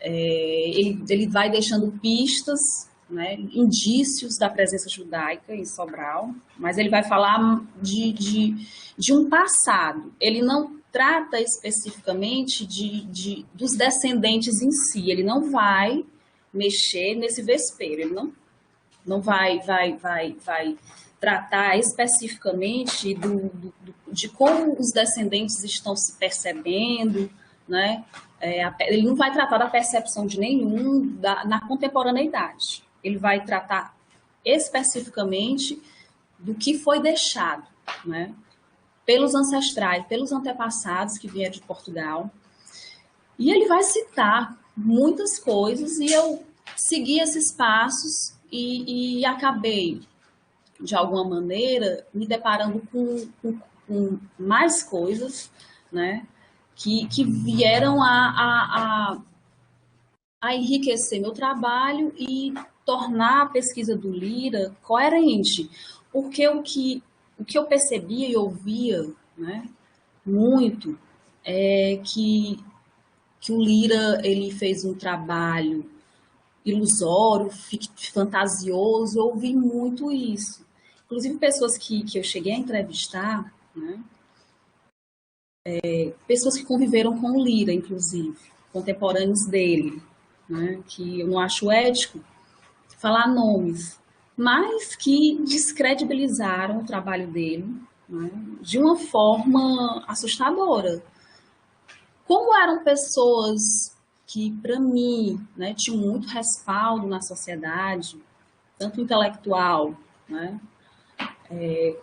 Ele vai deixando pistas, né, indícios da presença judaica em Sobral, mas ele vai falar de um passado. Ele não trata especificamente dos descendentes em si, ele não vai mexer nesse vespeiro, ele não vai tratar especificamente de como os descendentes estão se percebendo, né? Ele não vai tratar da percepção de nenhum na contemporaneidade. Ele vai tratar especificamente do que foi deixado, né? Pelos ancestrais, pelos antepassados que vieram de Portugal. E ele vai citar muitas coisas e eu segui esses passos e acabei, de alguma maneira, me deparando com mais coisas, né, que vieram a enriquecer meu trabalho e tornar a pesquisa do Lira coerente, porque o que eu percebia e ouvia, né, muito é que o Lira ele fez um trabalho ilusório, fantasioso, eu ouvi muito isso. Inclusive, pessoas que eu cheguei a entrevistar, né, pessoas que conviveram com o Lira, inclusive, contemporâneos dele, né, que eu não acho ético falar nomes, mas que descredibilizaram o trabalho dele, né, de uma forma assustadora. Como eram pessoas que, para mim, né, tinham muito respaldo na sociedade, tanto intelectual, né,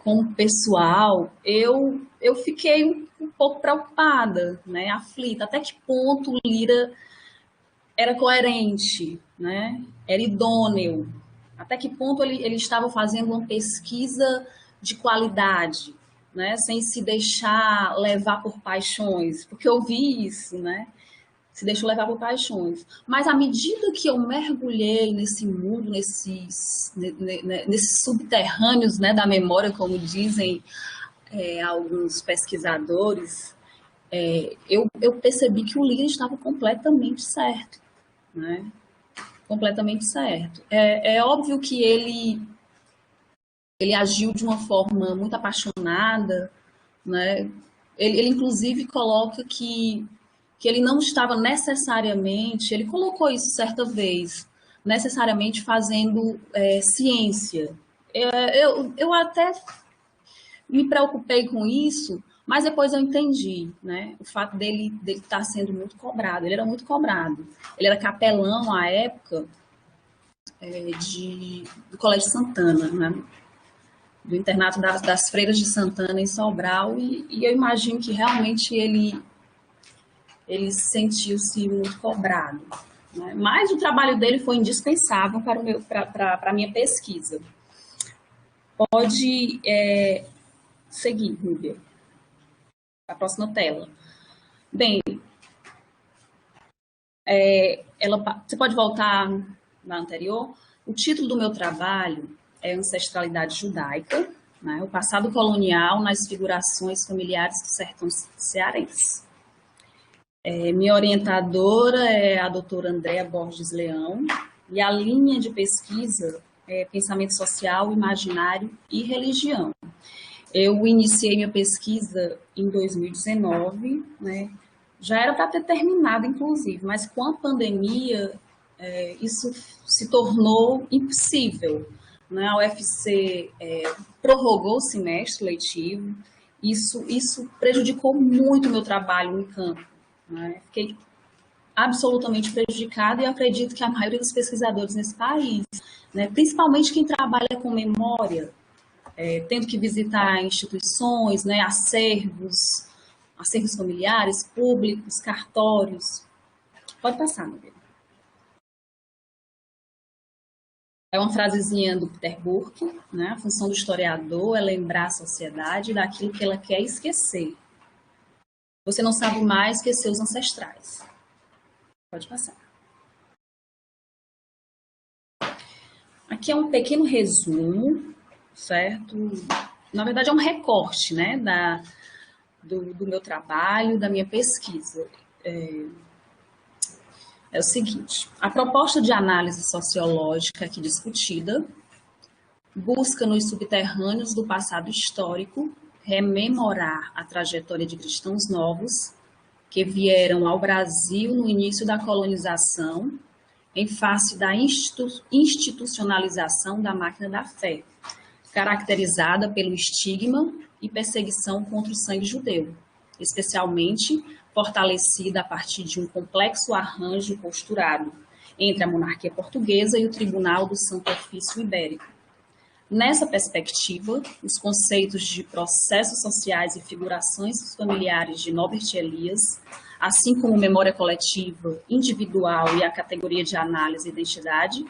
como pessoal, eu fiquei um pouco preocupada, né, aflita. Até que ponto o Lira era coerente, né, era idôneo? Até que ponto ele estava fazendo uma pesquisa de qualidade, né, sem se deixar levar por paixões? Porque eu vi isso, né? Se deixou levar por paixões. Mas à medida que eu mergulhei nesse mundo, nesses subterrâneos, né, da memória, como dizem alguns pesquisadores, eu percebi que o Lira estava completamente certo, né? Completamente certo. É óbvio que ele agiu de uma forma muito apaixonada, né? Ele inclusive coloca que ele não estava necessariamente, ele colocou isso certa vez, necessariamente fazendo ciência. Eu até me preocupei com isso, mas depois eu entendi, né? O fato dele estar sendo muito cobrado. Ele era muito cobrado. Ele era capelão à época do Colégio Santana, né? Do internato das Freiras de Santana em Sobral, e eu imagino que realmente ele sentiu-se muito cobrado, né? Mas o trabalho dele foi indispensável para a minha pesquisa. Pode seguir, Rúbia. A próxima tela. Bem, você pode voltar na anterior? O título do meu trabalho é Ancestralidade Judaica, né? O passado colonial nas figurações familiares do sertão cearense. Minha orientadora é a doutora Andréa Borges Leão, e a linha de pesquisa é Pensamento Social, Imaginário e Religião. Eu iniciei minha pesquisa em 2019, né? Já era para ter terminado, inclusive, mas com a pandemia isso se tornou impossível, né? A UFC prorrogou o semestre letivo, isso prejudicou muito o meu trabalho em campo, né? Fiquei absolutamente prejudicada e acredito que a maioria dos pesquisadores nesse país, né, principalmente quem trabalha com memória, tendo que visitar instituições, né, acervos familiares, públicos, cartórios. Pode passar, meu bem. É uma frasezinha do Peter Burke, né? A função do historiador é lembrar a sociedade daquilo que ela quer esquecer. Você não sabe mais que seus ancestrais. Pode passar. Aqui é um pequeno resumo, certo? Na verdade, é um recorte, né, do meu trabalho, da minha pesquisa. É o seguinte: a proposta de análise sociológica aqui discutida busca nos subterrâneos do passado histórico rememorar a trajetória de cristãos novos que vieram ao Brasil no início da colonização, em face da institucionalização da máquina da fé, caracterizada pelo estigma e perseguição contra o sangue judeu, especialmente fortalecida a partir de um complexo arranjo posturado entre a monarquia portuguesa e o Tribunal do Santo Ofício Ibérico. Nessa perspectiva, os conceitos de processos sociais e figurações familiares de Norbert Elias, assim como memória coletiva, individual e a categoria de análise e identidade,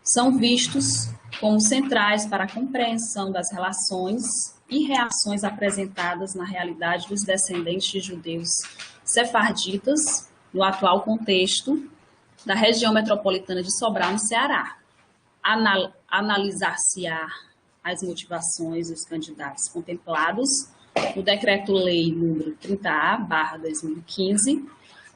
são vistos como centrais para a compreensão das relações e reações apresentadas na realidade dos descendentes de judeus sefarditas no atual contexto da região metropolitana de Sobral, no Ceará. Analisar-se-á as motivações dos candidatos contemplados no Decreto-Lei número 30A/2015,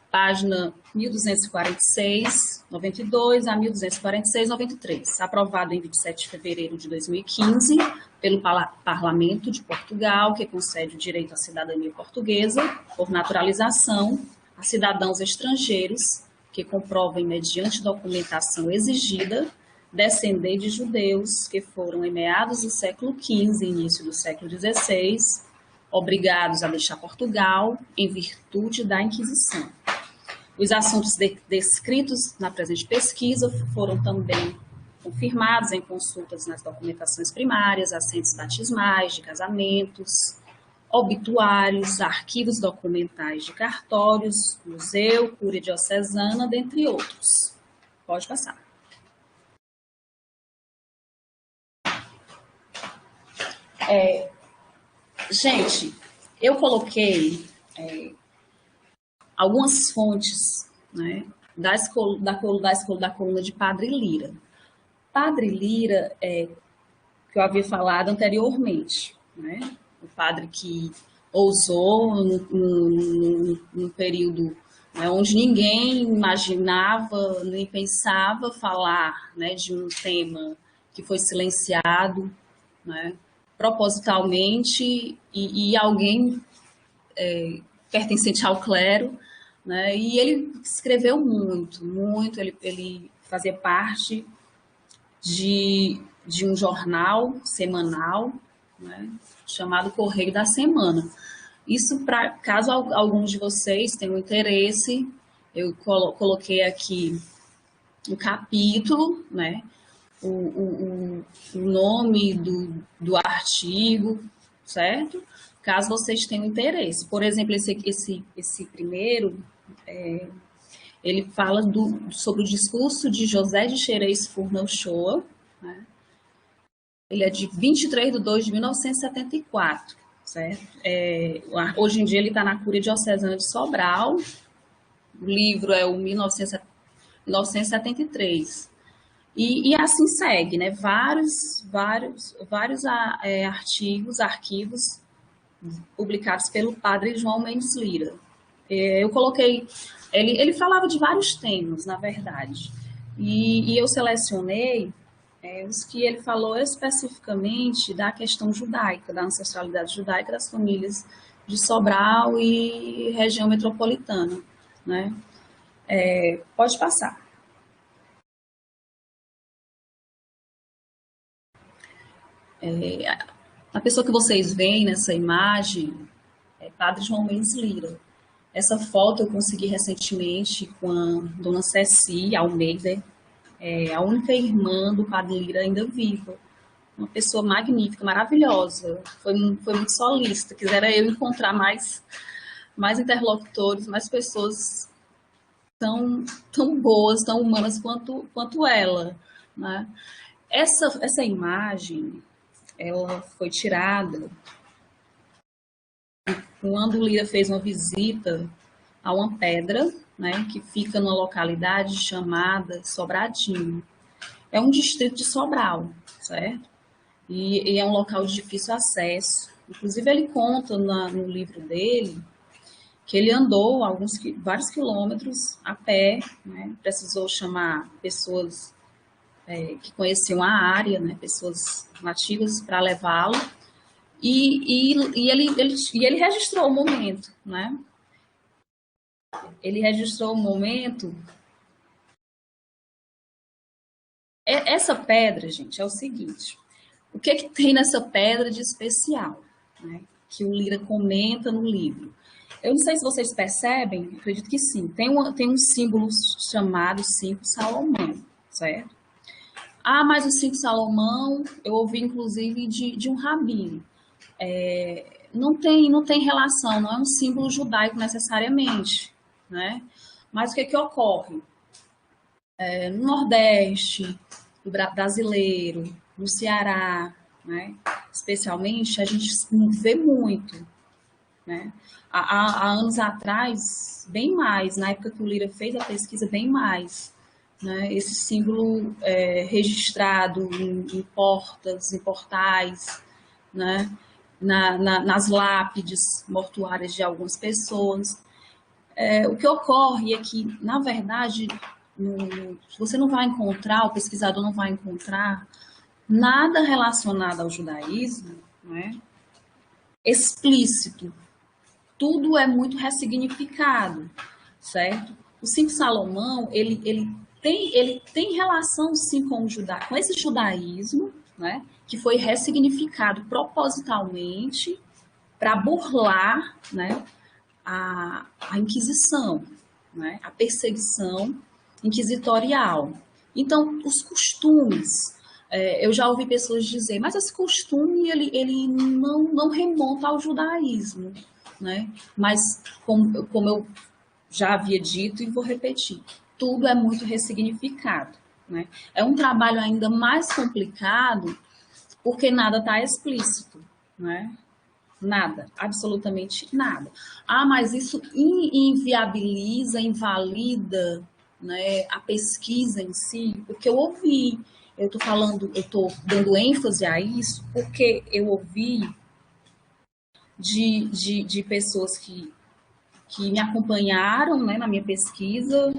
página 1246, 92 a 1246, 93, aprovado em 27 de fevereiro de 2015 pelo Parlamento de Portugal, que concede o direito à cidadania portuguesa por naturalização a cidadãos estrangeiros que comprovem, mediante documentação exigida, descender de judeus que foram, em meados do século XV e início do século XVI, obrigados a deixar Portugal em virtude da Inquisição. Os assuntos descritos na presente pesquisa foram também confirmados em consultas nas documentações primárias, assentos batismais, de casamentos, obituários, arquivos documentais de cartórios, museu, cúria diocesana, dentre outros. Pode passar. Gente, eu coloquei algumas fontes, né, da coluna de Padre Lira. Padre Lira, que eu havia falado anteriormente, né, o padre que ousou num período, né, onde ninguém imaginava nem pensava falar, né, de um tema que foi silenciado, né, propositalmente, e alguém pertencente ao clero, né, e ele escreveu muito, ele fazia parte de um jornal semanal, né, chamado Correio da Semana. Isso, caso alguns de vocês tenham interesse, eu coloquei aqui um capítulo, né, o nome do artigo, certo? Caso vocês tenham interesse. Por exemplo, esse primeiro, ele fala sobre o discurso de José de Xerez Furna Ochoa, né? Ele é de 23 de 2 de 1974, certo? Hoje em dia ele está na Cúria Diocesana de Sobral, o livro é o 1973. E assim segue, né? Vários arquivos publicados pelo padre João Mendes Lira. Eu coloquei, ele falava de vários temas, na verdade, e eu selecionei os que ele falou especificamente da questão judaica, da ancestralidade judaica das famílias de Sobral e região metropolitana, né? Pode passar. A pessoa que vocês veem nessa imagem é Padre João Mendes Lira. Essa foto eu consegui recentemente com a dona Ceci Almeida, a única irmã do Padre Lira ainda viva. Uma pessoa magnífica, maravilhosa. Foi muito solícita. Quisera eu encontrar mais interlocutores, mais pessoas tão boas, tão humanas quanto ela, né? Essa imagem, ela foi tirada quando o Lira fez uma visita a uma pedra, né, que fica numa localidade chamada Sobradinho. É um distrito de Sobral, certo? E é um local de difícil acesso. Inclusive, ele conta no livro dele que ele andou vários quilômetros a pé, né? Precisou chamar pessoas que conheciam a área, né? Pessoas nativas para levá-lo, e ele registrou o momento, né? Ele registrou o momento. Essa pedra, gente, é o seguinte: o que tem nessa pedra de especial, né? Que o Lira comenta no livro. Eu não sei se vocês percebem, acredito que sim. Tem um símbolo chamado Cinco Salomão, certo? Ah, mas o Cinco Salomão, eu ouvi inclusive de um rabino. Não tem relação, não é um símbolo judaico necessariamente, né? Mas o que ocorre? No Nordeste, no brasileiro, no Ceará, né? Especialmente, a gente vê muito, né? Há anos atrás, bem mais, na época que o Lira fez a pesquisa, bem mais, né? Esse símbolo registrado em portas, em portais, né? Nas lápides mortuárias de algumas pessoas. O que ocorre é que, na verdade, você não vai encontrar, o pesquisador não vai encontrar nada relacionado ao judaísmo, né, explícito. Tudo é muito ressignificado, certo? O Cinco Salomão, ele tem relação, sim, com esse judaísmo, né, que foi ressignificado propositalmente para burlar, né, a Inquisição, né, a perseguição inquisitorial. Então, os costumes, eu já ouvi pessoas dizer, mas esse costume ele não remonta ao judaísmo, né? Mas, como eu já havia dito e vou repetir, tudo é muito ressignificado, né? É um trabalho ainda mais complicado porque nada está explícito, né? Nada, absolutamente nada. Ah, mas isso inviabiliza, invalida, né, a pesquisa em si, porque eu ouvi, eu estou dando ênfase a isso, porque eu ouvi de pessoas que me acompanharam, né, na minha pesquisa,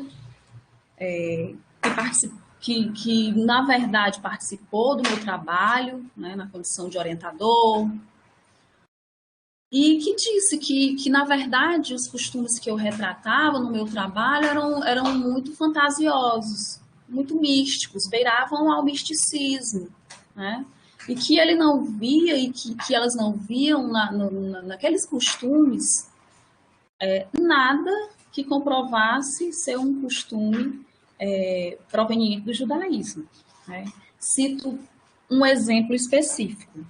que na verdade participou do meu trabalho, né, na condição de orientador, e que disse que, na verdade, os costumes que eu retratava no meu trabalho eram muito fantasiosos, muito místicos, beiravam ao misticismo, né? E que ele não via e que elas não viam naqueles costumes nada que comprovasse ser um costume proveniente do judaísmo, né? Cito um exemplo específico.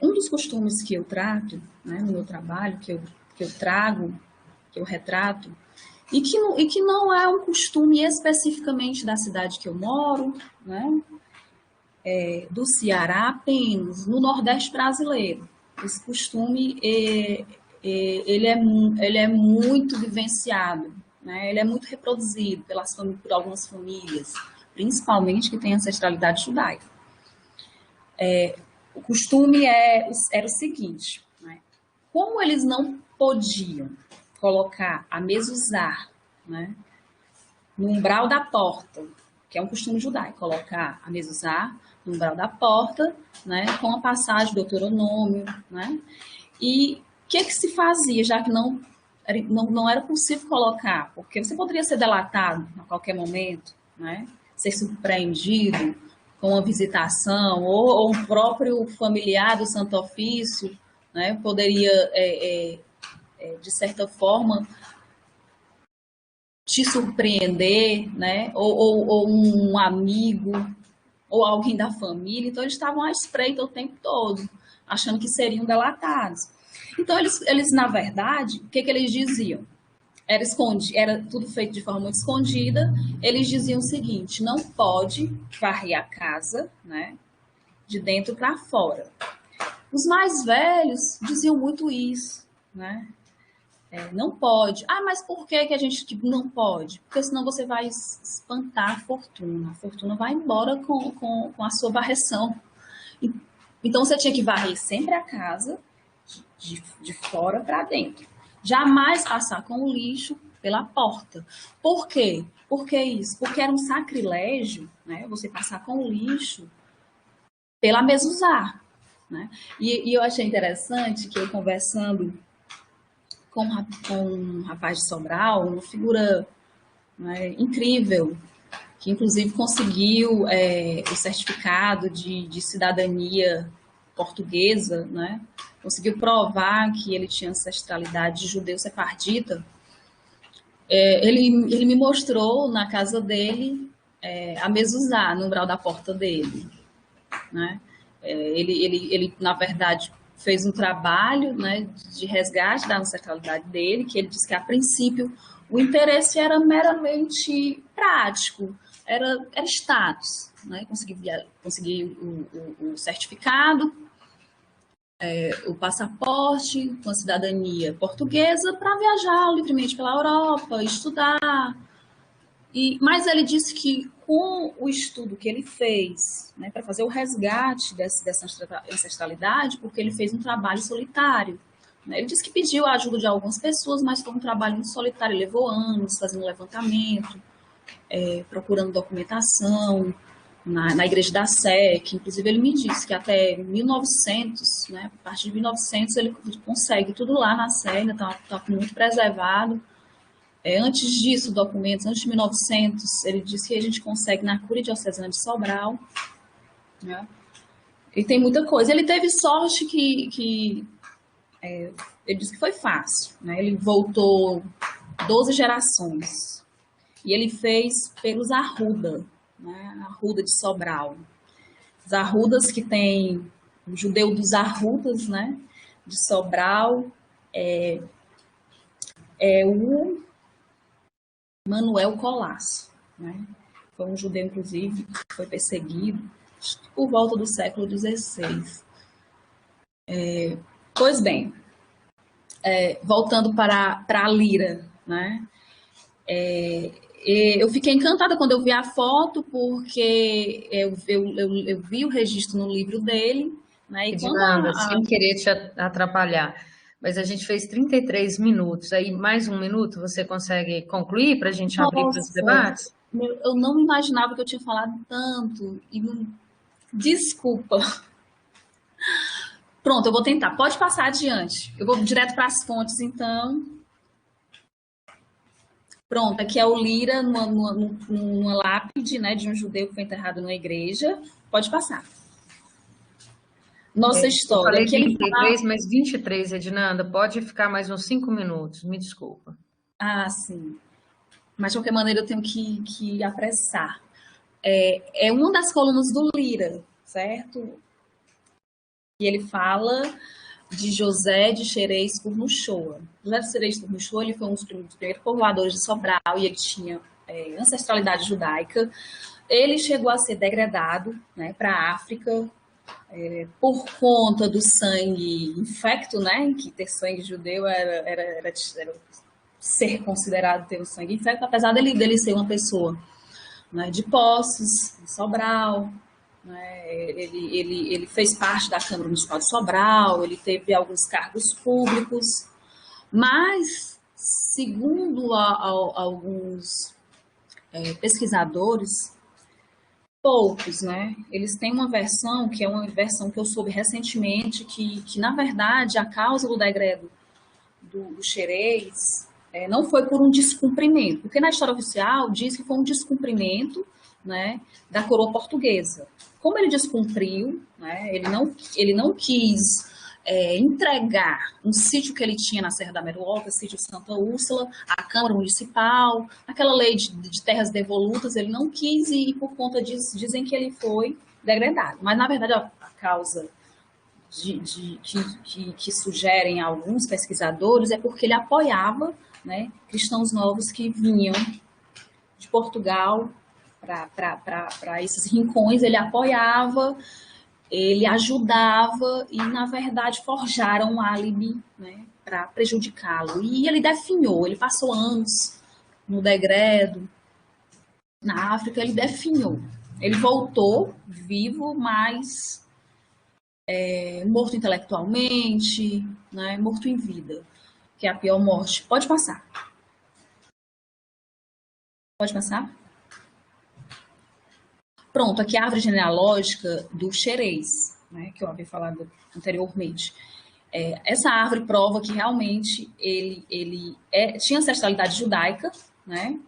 Um dos costumes que eu trato, né, no meu trabalho, que eu trago, que eu retrato, e que não é um costume especificamente da cidade que eu moro, né, do Ceará apenas, no Nordeste brasileiro. Esse costume ele é muito vivenciado, né, ele é muito reproduzido por algumas famílias, principalmente que têm ancestralidade judaica. O costume era o seguinte, né? Como eles não podiam colocar a mezuzá, né, no umbral da porta, que é um costume judaico, colocar a mezuzá no umbral da porta, né, com a passagem do Deuteronômio, né? E o que se fazia, já que não era possível colocar, porque você poderia ser delatado a qualquer momento, né, ser surpreendido com uma visitação, ou um próprio familiar do Santo Ofício, né, poderia, de certa forma, te surpreender, né, ou um amigo, ou alguém da família. Então, eles estavam à espreita o tempo todo, achando que seriam delatados. Então, eles na verdade, o que eles diziam? Era tudo feito de forma muito escondida. Eles diziam o seguinte: não pode varrer a casa, né, de dentro para fora. Os mais velhos diziam muito isso, né? Não pode. Ah, mas por que a gente não pode? Porque senão você vai espantar a fortuna. A fortuna vai embora com a sua varreção. Então você tinha que varrer sempre a casa de fora para dentro. jamais passar com o lixo pela porta. Por quê? Por que isso? Porque era um sacrilégio, né, você passar com o lixo pela mesa usar, né? E eu achei interessante que eu conversando com um rapaz de Sobral, uma figura, né, incrível, que inclusive conseguiu o certificado de cidadania portuguesa, né? Conseguiu provar que ele tinha ancestralidade judeu sefardita. Ele me mostrou na casa dele a mezuzá, no umbral da porta dele, né? Ele, na verdade, fez um trabalho, né, de resgate da ancestralidade dele, que ele disse que, a princípio, o interesse era meramente prático, era status, né? Conseguir o certificado, o passaporte com a cidadania portuguesa para viajar livremente pela Europa, estudar. Mas ele disse que com o estudo que ele fez, né, para fazer o resgate dessa ancestralidade, porque ele fez um trabalho solitário, né? Ele disse que pediu a ajuda de algumas pessoas, mas foi um trabalho muito solitário, levou anos fazendo levantamento, procurando documentação na Igreja da Sé, que inclusive ele me disse que até 1900, né, a partir de 1900 ele consegue tudo lá na Sé, ainda está muito preservado. Antes disso, documentos, antes de 1900, ele disse que a gente consegue na Cúria Diocesana de Sobral, né? E tem muita coisa. Ele teve sorte que ele disse que foi fácil, né? Ele voltou 12 gerações e ele fez pelos Arruda, né? Arruda de Sobral. Os Arrudas que tem o judeu dos Arrudas, né? De Sobral, o Manuel Colasso, né? Foi um judeu, inclusive, que foi perseguido por volta do século XVI. Pois bem, voltando para a Lira, né? Eu fiquei encantada quando eu vi a foto, porque eu vi o registro no livro dele, né? E Edinanda, sem querer te atrapalhar, mas a gente fez 33 minutos, aí mais um minuto você consegue concluir para a gente abrir para os debates? Eu não imaginava que eu tinha falado tanto, desculpa. Pronto, eu vou tentar, pode passar adiante. Eu vou direto para as fontes, então. Pronto, aqui é o Lira numa lápide, né, de um judeu que foi enterrado numa igreja. Pode passar. Nossa história. Eu falei 33, mas 23, Edinanda. Pode ficar mais uns 5 minutos, me desculpa. Ah, sim. Mas, de qualquer maneira, eu tenho que apressar. É uma das colunas do Lira, certo? E ele fala de José de Xerez Curnuchoa. José de Xerez Curnuchoa, ele foi um dos primeiros povoadores de Sobral e ele tinha ancestralidade judaica. Ele chegou a ser degradado, né, para a África, por conta do sangue infecto, né, que ter sangue judeu era ser considerado ter um sangue infecto, apesar dele ser uma pessoa, né, de Poços, de Sobral, né, ele fez parte da Câmara Municipal de Sobral, ele teve alguns cargos públicos, mas, segundo alguns pesquisadores, poucos, né? Eles têm uma versão, que é uma versão que eu soube recentemente, que na verdade, a causa do degredo do Xerez não foi por um descumprimento, porque na história oficial diz que foi um descumprimento, né, da coroa portuguesa. Como ele descumpriu, né, ele não quis entregar um sítio que ele tinha na Serra da Meruoca, sítio Santa Úrsula, à Câmara Municipal, aquela lei de terras devolutas, ele não quis e por conta disso dizem que ele foi degradado. Mas, na verdade, a causa que sugerem alguns pesquisadores é porque ele apoiava, né, cristãos novos que vinham de Portugal para esses rincões, ele apoiava, ele ajudava e, na verdade, forjaram um álibi, né, para prejudicá-lo. E ele definhou, ele passou anos no degredo, na África, ele definhou. Ele voltou vivo, mas morto intelectualmente, né, morto em vida. que é a pior morte. Pode passar. Pode passar? Pronto, aqui é a árvore genealógica do xerez, né, que eu havia falado anteriormente. Essa árvore prova que realmente ele tinha ancestralidade judaica, né?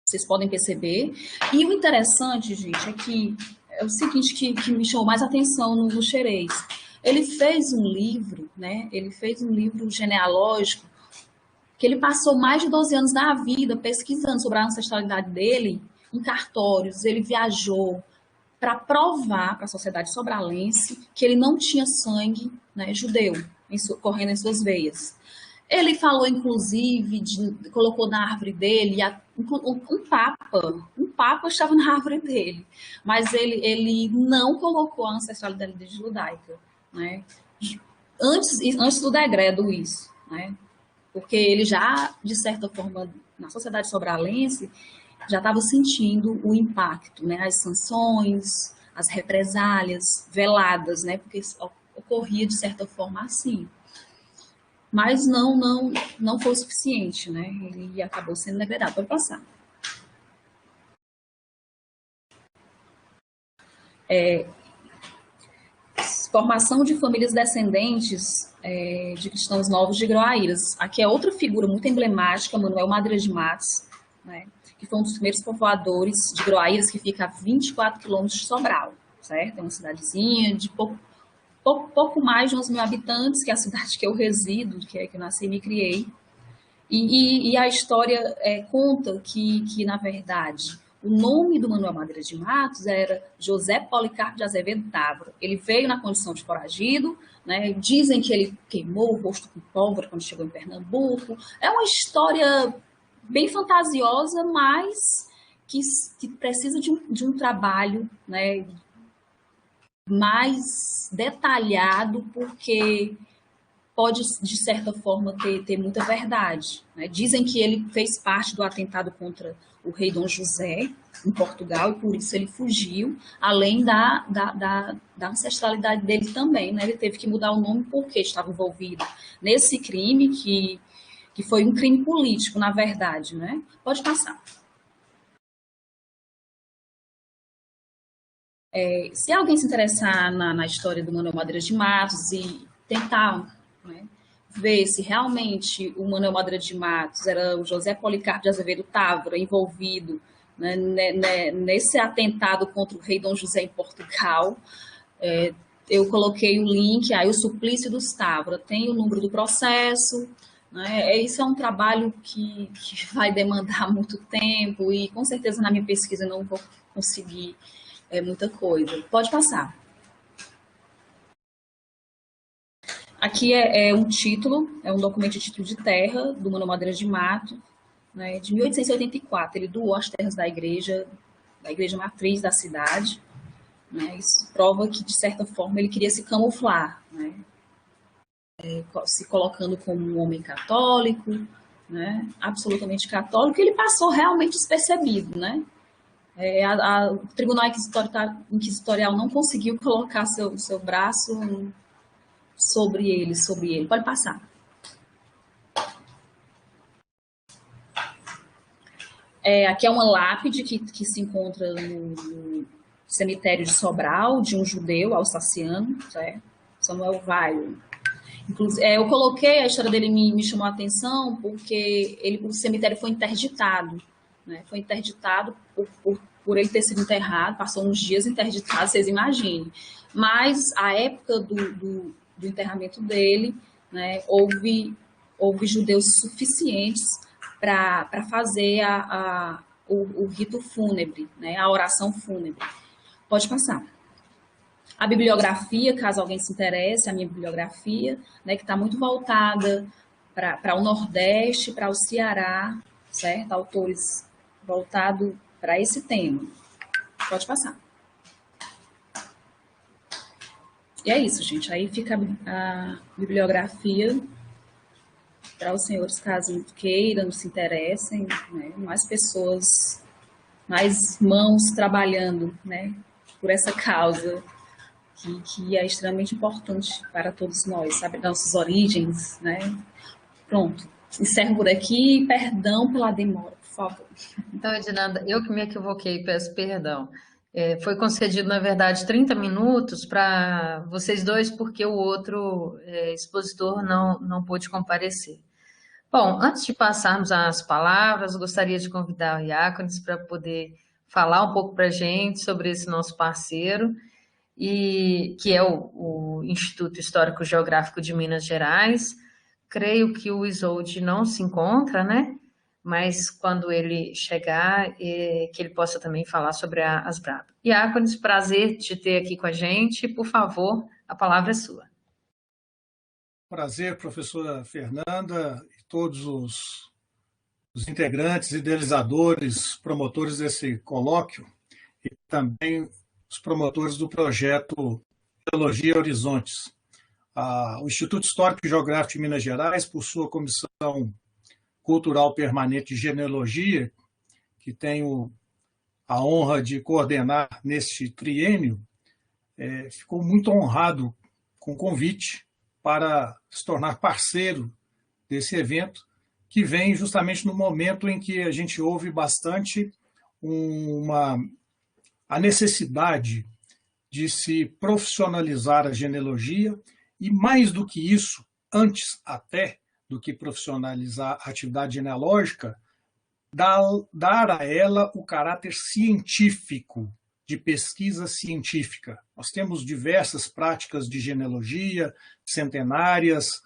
Vocês podem perceber. E o interessante, gente, é que é o seguinte que me chamou mais atenção no xerez. Ele fez um livro, né? Ele fez um livro genealógico que ele passou mais de 12 anos da vida pesquisando sobre a ancestralidade dele em cartórios. Ele viajou para provar para a sociedade sobralense que ele não tinha sangue, né, judeu correndo em suas veias. Ele falou, inclusive, colocou na árvore dele um papa estava na árvore dele, mas ele não colocou a ancestralidade judaica, né? Antes do degredo isso, né? Porque ele já, de certa forma, na sociedade sobralense, já estava sentindo o impacto, né? As sanções, as represálias veladas, né? Porque ocorria, de certa forma, assim. Mas não foi o suficiente, né? Ele acabou sendo degradado. Pode passar. Formação de famílias descendentes de cristãos novos de Groaíras. Aqui é outra figura muito emblemática, Manuel Madeira de Matos, né? Que foi um dos primeiros povoadores de Groaíras, que fica a 24 quilômetros de Sobral, certo? É uma cidadezinha de pouco mais de 11 mil habitantes, que é a cidade que eu resido, que é que eu nasci e me criei. E a história conta que, na verdade, o nome do Manuel Madeira de Matos era José Policarpo de Azevedo Távora. Ele veio na condição de foragido, né? Dizem que ele queimou o rosto com pólvora quando chegou em Pernambuco. É uma história bem fantasiosa, mas que precisa de um trabalho, né, mais detalhado, porque pode, de certa forma, ter muita verdade, né? Dizem que ele fez parte do atentado contra o rei Dom José, em Portugal, e por isso ele fugiu, além da ancestralidade dele também, né? Ele teve que mudar o nome porque estava envolvido nesse crime, que foi um crime político, na verdade, né? Pode passar. Se alguém se interessar na história do Manuel Madeira de Matos e tentar, né, ver se realmente o Manuel Madeira de Matos era o José Policarpo de Azevedo Távora envolvido, né, nesse atentado contra o rei Dom José em Portugal, eu coloquei o link, aí o suplício dos Távora, tem o número do processo, né? Isso é um trabalho que vai demandar muito tempo e com certeza na minha pesquisa eu não vou conseguir muita coisa. Pode passar. Aqui é um título, é um documento de título de terra do Manuel Madeira de Matos, né, de 1884. Ele doou as terras da igreja matriz da cidade, né? Isso prova que, de certa forma, ele queria se camuflar, né? Se colocando como um homem católico, né? Absolutamente católico, e ele passou realmente despercebido, né? O Tribunal Inquisitorial não conseguiu colocar seu braço sobre ele. Pode passar. Aqui é uma lápide que se encontra no cemitério de Sobral, de um judeu alsaciano, certo? Samuel Weil. Inclusive, eu coloquei, a história dele me chamou a atenção porque o cemitério foi interditado, né? Foi interditado por ele ter sido enterrado, passou uns dias interditado, vocês imaginem. Mas a época do enterramento dele, né, houve judeus suficientes para fazer o rito fúnebre, né, a oração fúnebre. Pode passar. A bibliografia, caso alguém se interesse, a minha bibliografia, né, que está muito voltada para o Nordeste, para o Ceará, certo? Autores voltados para esse tema. Pode passar. E é isso, gente. Aí fica a bibliografia para os senhores, caso queiram, se interessem, né? Mais pessoas, mais mãos trabalhando, né, por essa causa que é extremamente importante para todos nós, sabe, nossas origens, né? Pronto, encerro por aqui. Perdão pela demora, por favor. Então, Edinanda, eu que me equivoquei, peço perdão. Foi concedido, na verdade, 30 minutos para vocês dois, porque o outro expositor não pôde comparecer. Bom, antes de passarmos às palavras, gostaria de convidar o Iacones para poder falar um pouco para a gente sobre esse nosso parceiro, que é o Instituto Histórico Geográfico de Minas Gerais. Creio que o Isolde não se encontra, né? Mas quando ele chegar, que ele possa também falar sobre as Braba. Iacones, prazer te ter aqui com a gente. Por favor, a palavra é sua. Prazer, professora Fernanda e todos os integrantes, idealizadores, promotores desse colóquio e também os promotores do projeto Geologia Horizontes. O Instituto Histórico e Geográfico de Minas Gerais, por sua Comissão Cultural Permanente de Genealogia, que tenho a honra de coordenar neste triênio, ficou muito honrado com o convite para se tornar parceiro desse evento, que vem justamente no momento em que a gente ouve bastante a necessidade de se profissionalizar a genealogia e, mais do que isso, antes até do que profissionalizar a atividade genealógica, dar a ela o caráter científico, de pesquisa científica. Nós temos diversas práticas de genealogia, centenárias,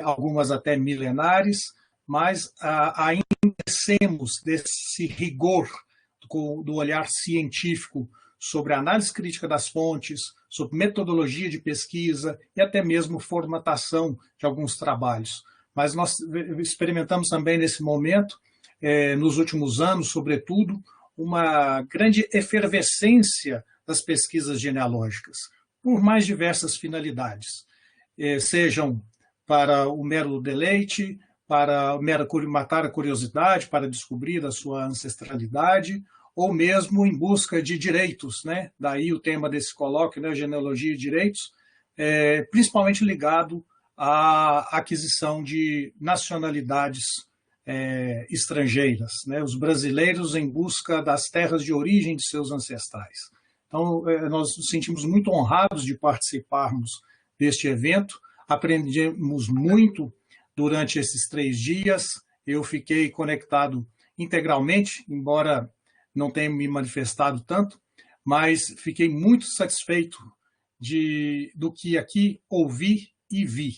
algumas até milenares, mas ainda esquecemos desse rigor do olhar científico sobre a análise crítica das fontes, sobre metodologia de pesquisa e até mesmo formatação de alguns trabalhos. Mas nós experimentamos também nesse momento, nos últimos anos, sobretudo, uma grande efervescência das pesquisas genealógicas, por mais diversas finalidades, sejam para o mero deleite, para matar a curiosidade, para descobrir a sua ancestralidade, ou mesmo em busca de direitos, né? Daí o tema desse colóquio, né? Genealogia e direitos, principalmente ligado à aquisição de nacionalidades estrangeiras, né? Os brasileiros em busca das terras de origem de seus ancestrais. Então, nós nos sentimos muito honrados de participarmos deste evento, aprendemos muito durante esses 3 dias, eu fiquei conectado integralmente, embora não tenha me manifestado tanto, mas fiquei muito satisfeito do que aqui ouvi e vi,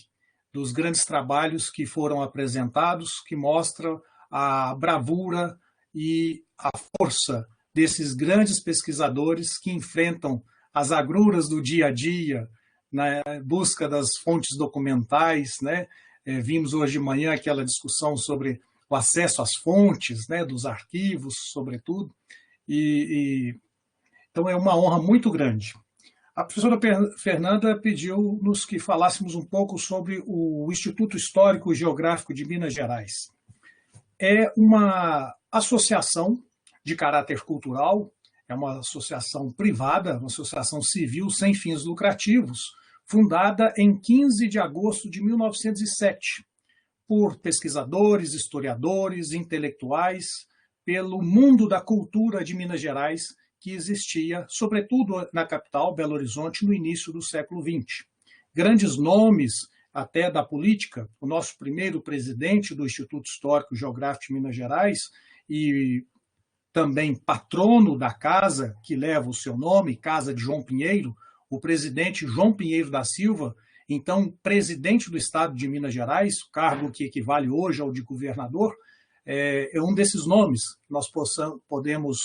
dos grandes trabalhos que foram apresentados, que mostram a bravura e a força desses grandes pesquisadores que enfrentam as agruras do dia a dia, na busca das fontes documentais, né? Vimos hoje de manhã aquela discussão sobre o acesso às fontes, né, dos arquivos, sobretudo, então é uma honra muito grande. A professora Fernanda pediu-nos que falássemos um pouco sobre o Instituto Histórico e Geográfico de Minas Gerais. É uma associação de caráter cultural, é uma associação privada, uma associação civil sem fins lucrativos, fundada em 15 de agosto de 1907, por pesquisadores, historiadores, intelectuais, pelo mundo da cultura de Minas Gerais, que existia, sobretudo na capital, Belo Horizonte, no início do século XX. Grandes nomes, até da política, o nosso primeiro presidente do Instituto Histórico e Geográfico de Minas Gerais, e também patrono da casa que leva o seu nome, Casa de João Pinheiro, o presidente João Pinheiro da Silva, então presidente do Estado de Minas Gerais, o cargo que equivale hoje ao de governador, é um desses nomes que nós podemos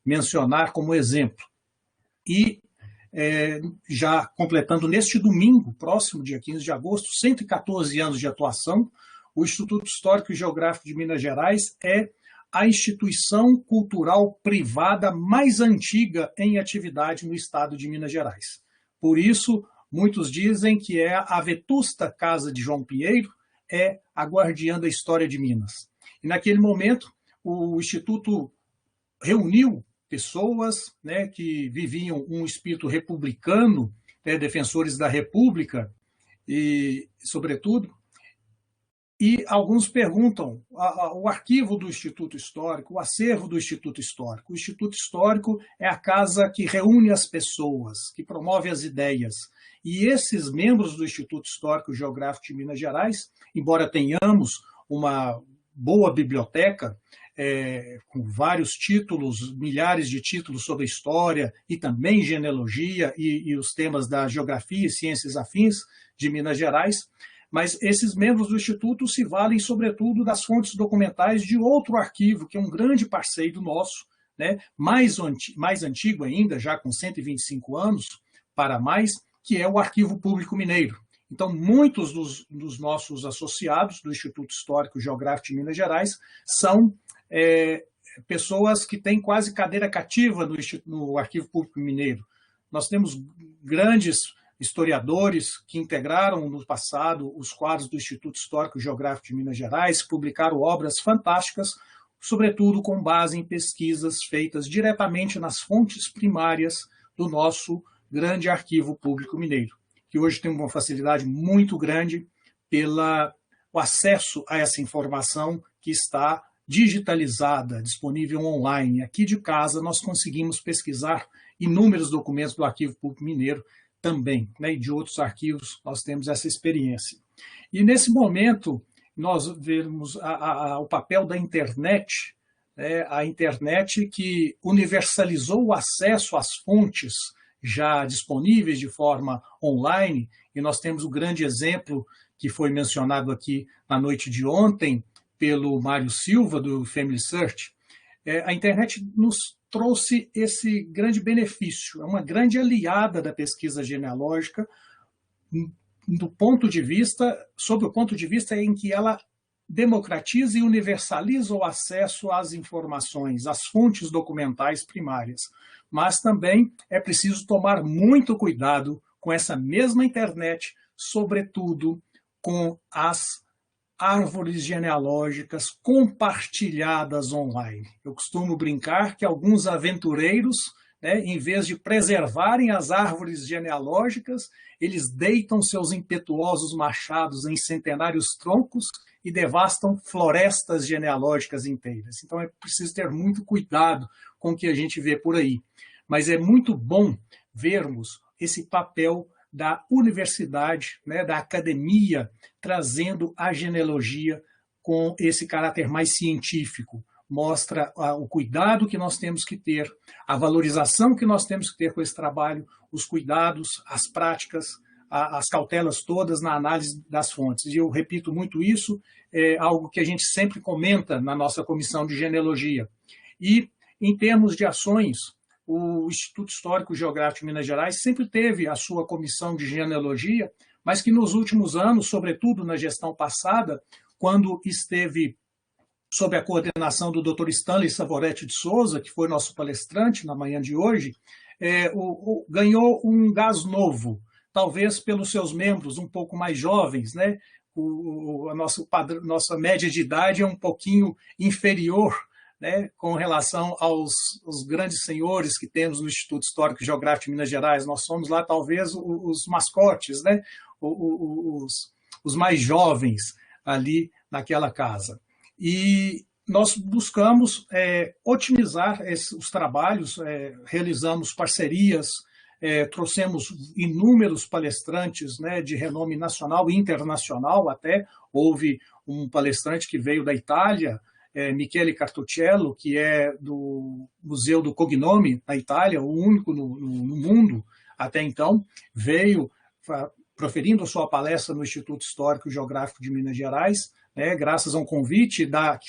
mencionar como exemplo. E já completando neste domingo, próximo, dia 15 de agosto, 114 anos de atuação, o Instituto Histórico e Geográfico de Minas Gerais é a instituição cultural privada mais antiga em atividade no estado de Minas Gerais. Por isso, muitos dizem que a vetusta Casa de João Pinheiro é a guardiã da história de Minas. E naquele momento, o Instituto reuniu pessoas, né, que viviam um espírito republicano, defensores da República, e, sobretudo, E alguns perguntam, o arquivo do Instituto Histórico, o acervo do Instituto Histórico. O Instituto Histórico é a casa que reúne as pessoas, que promove as ideias. E esses membros do Instituto Histórico Geográfico de Minas Gerais, embora tenhamos uma boa biblioteca, com vários títulos, milhares de títulos sobre história e também genealogia e os temas da geografia e ciências afins de Minas Gerais, mas esses membros do Instituto se valem, sobretudo, das fontes documentais de outro arquivo, que é um grande parceiro nosso, né, mais antigo ainda, já com 125 anos para mais, que é o Arquivo Público Mineiro. Então, muitos dos nossos associados do Instituto Histórico Geográfico de Minas Gerais são pessoas que têm quase cadeira cativa no Arquivo Público Mineiro. Nós temos grandes historiadores que integraram no passado os quadros do Instituto Histórico Geográfico de Minas Gerais, publicaram obras fantásticas, sobretudo com base em pesquisas feitas diretamente nas fontes primárias do nosso grande Arquivo Público Mineiro, que hoje tem uma facilidade muito grande pelo acesso a essa informação que está digitalizada, disponível online. Aqui de casa nós conseguimos pesquisar inúmeros documentos do Arquivo Público Mineiro também, né, e de outros arquivos nós temos essa experiência. E nesse momento nós vemos o papel da internet, né, a internet que universalizou o acesso às fontes já disponíveis de forma online, e nós temos o grande exemplo que foi mencionado aqui na noite de ontem pelo Mário Silva, do Family Search. A internet nos trouxe esse grande benefício, é uma grande aliada da pesquisa genealógica, sob o ponto de vista em que ela democratiza e universaliza o acesso às informações, às fontes documentais primárias. Mas também é preciso tomar muito cuidado com essa mesma internet, sobretudo com as árvores genealógicas compartilhadas online. Eu costumo brincar que alguns aventureiros, né, em vez de preservarem as árvores genealógicas, eles deitam seus impetuosos machados em centenários troncos e devastam florestas genealógicas inteiras. Então é preciso ter muito cuidado com o que a gente vê por aí. Mas é muito bom vermos esse papel da universidade, né, da academia, trazendo a genealogia com esse caráter mais científico. Mostra o cuidado que nós temos que ter, a valorização que nós temos que ter com esse trabalho, os cuidados, as práticas, as cautelas todas na análise das fontes. E eu repito muito isso, é algo que a gente sempre comenta na nossa comissão de genealogia. E, em termos de ações, o Instituto Histórico Geográfico de Minas Gerais sempre teve a sua comissão de genealogia, mas que nos últimos anos, sobretudo na gestão passada, quando esteve sob a coordenação do Dr. Stanley Savoretti de Souza, que foi nosso palestrante na manhã de hoje, ganhou um gás novo, talvez pelos seus membros um pouco mais jovens, né? Nossa média de idade é um pouquinho inferior, né, com relação aos grandes senhores que temos no Instituto Histórico e Geográfico de Minas Gerais. Nós somos lá, talvez, os mascotes, né, os mais jovens ali naquela casa. E nós buscamos otimizar os trabalhos, realizamos parcerias, trouxemos inúmeros palestrantes, né, de renome nacional e internacional até. Houve um palestrante que veio da Itália, Michele Cartuccello, que é do Museu do Cognome, na Itália, o único no mundo até então, veio proferindo a sua palestra no Instituto Histórico e Geográfico de Minas Gerais, né, graças a um convite da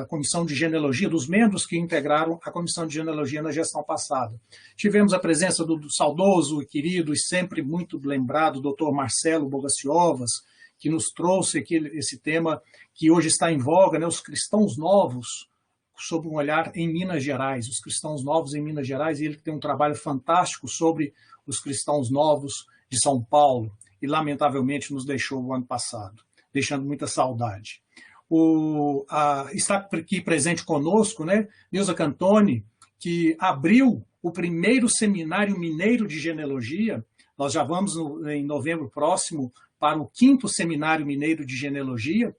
Comissão de Genealogia, dos membros que integraram a Comissão de Genealogia na gestão passada. Tivemos a presença do saudoso e querido e sempre muito lembrado Dr. Marcelo Bogaciovas, que nos trouxe aqui esse tema que hoje está em voga, né, os cristãos novos, sob um olhar em Minas Gerais, os cristãos novos em Minas Gerais, e ele tem um trabalho fantástico sobre os cristãos novos de São Paulo, e lamentavelmente nos deixou o ano passado, deixando muita saudade. Está aqui presente conosco, né, Nilza Cantoni, que abriu o primeiro seminário mineiro de genealogia. Nós já vamos, em novembro próximo, para o 5º Seminário Mineiro de Genealogia,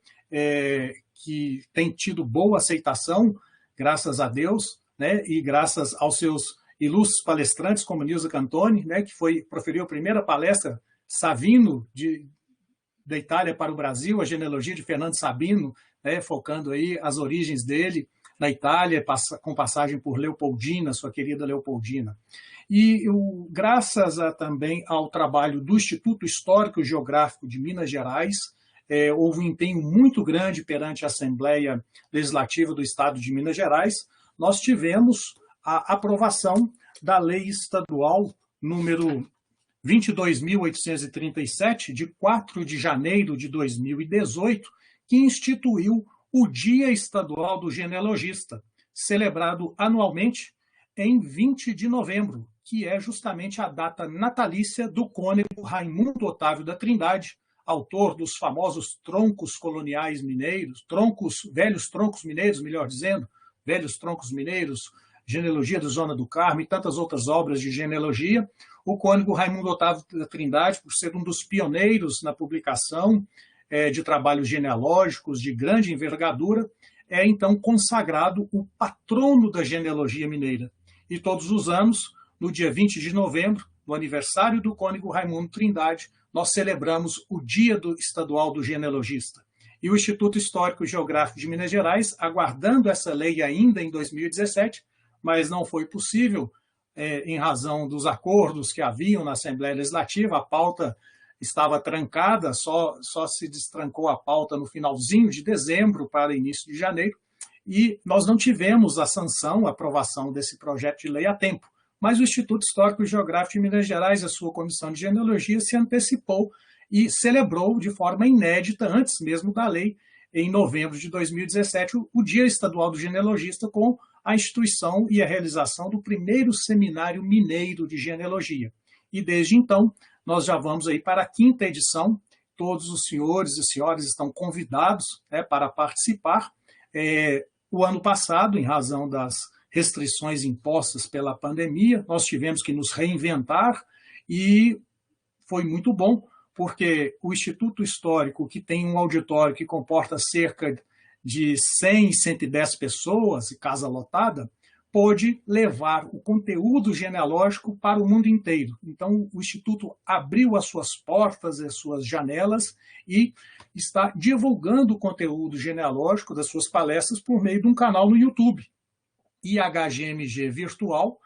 que tem tido boa aceitação, graças a Deus, né, e graças aos seus ilustres palestrantes, como Nilza Cantoni, né, que proferiu a primeira palestra, Savino, da Itália para o Brasil, a genealogia de Fernando Sabino, né, focando aí as origens dele na Itália, com passagem por Leopoldina, sua querida Leopoldina. E graças também ao trabalho do Instituto Histórico e Geográfico de Minas Gerais, houve um empenho muito grande perante a Assembleia Legislativa do Estado de Minas Gerais, nós tivemos a aprovação da Lei Estadual número 22.837, de 4 de janeiro de 2018, que instituiu o Dia Estadual do Genealogista, celebrado anualmente em 20 de novembro, que é justamente a data natalícia do cônego Raimundo Otávio da Trindade, autor dos famosos troncos coloniais mineiros, velhos troncos mineiros, melhor dizendo, velhos troncos mineiros, Genealogia da Zona do Carmo e tantas outras obras de genealogia. O cônego Raimundo Otávio da Trindade, por ser um dos pioneiros na publicação de trabalhos genealógicos de grande envergadura, é então consagrado o patrono da genealogia mineira. E todos os anos, no dia 20 de novembro, no aniversário do cônego Raimundo Trindade, nós celebramos o Dia Estadual do Genealogista. E o Instituto Histórico e Geográfico de Minas Gerais, aguardando essa lei ainda em 2017, mas não foi possível, em razão dos acordos que haviam na Assembleia Legislativa, a pauta estava trancada, só se destrancou a pauta no finalzinho de dezembro para início de janeiro, e nós não tivemos a sanção, a aprovação desse projeto de lei a tempo. Mas o Instituto Histórico e Geográfico de Minas Gerais, a sua Comissão de Genealogia, se antecipou e celebrou de forma inédita, antes mesmo da lei, em novembro de 2017, o Dia Estadual do Genealogista, com a instituição e a realização do primeiro Seminário Mineiro de Genealogia. E desde então, nós já vamos aí para a 5ª edição, todos os senhores e senhoras estão convidados, para participar. O ano passado, em razão das restrições impostas pela pandemia, nós tivemos que nos reinventar e foi muito bom, porque o Instituto Histórico, que tem um auditório que comporta cerca de 100, 110 pessoas, e casa lotada, pôde levar o conteúdo genealógico para o mundo inteiro. Então, o Instituto abriu as suas portas, as suas janelas, e está divulgando o conteúdo genealógico das suas palestras por meio de um canal no YouTube. IHGMG Virtual.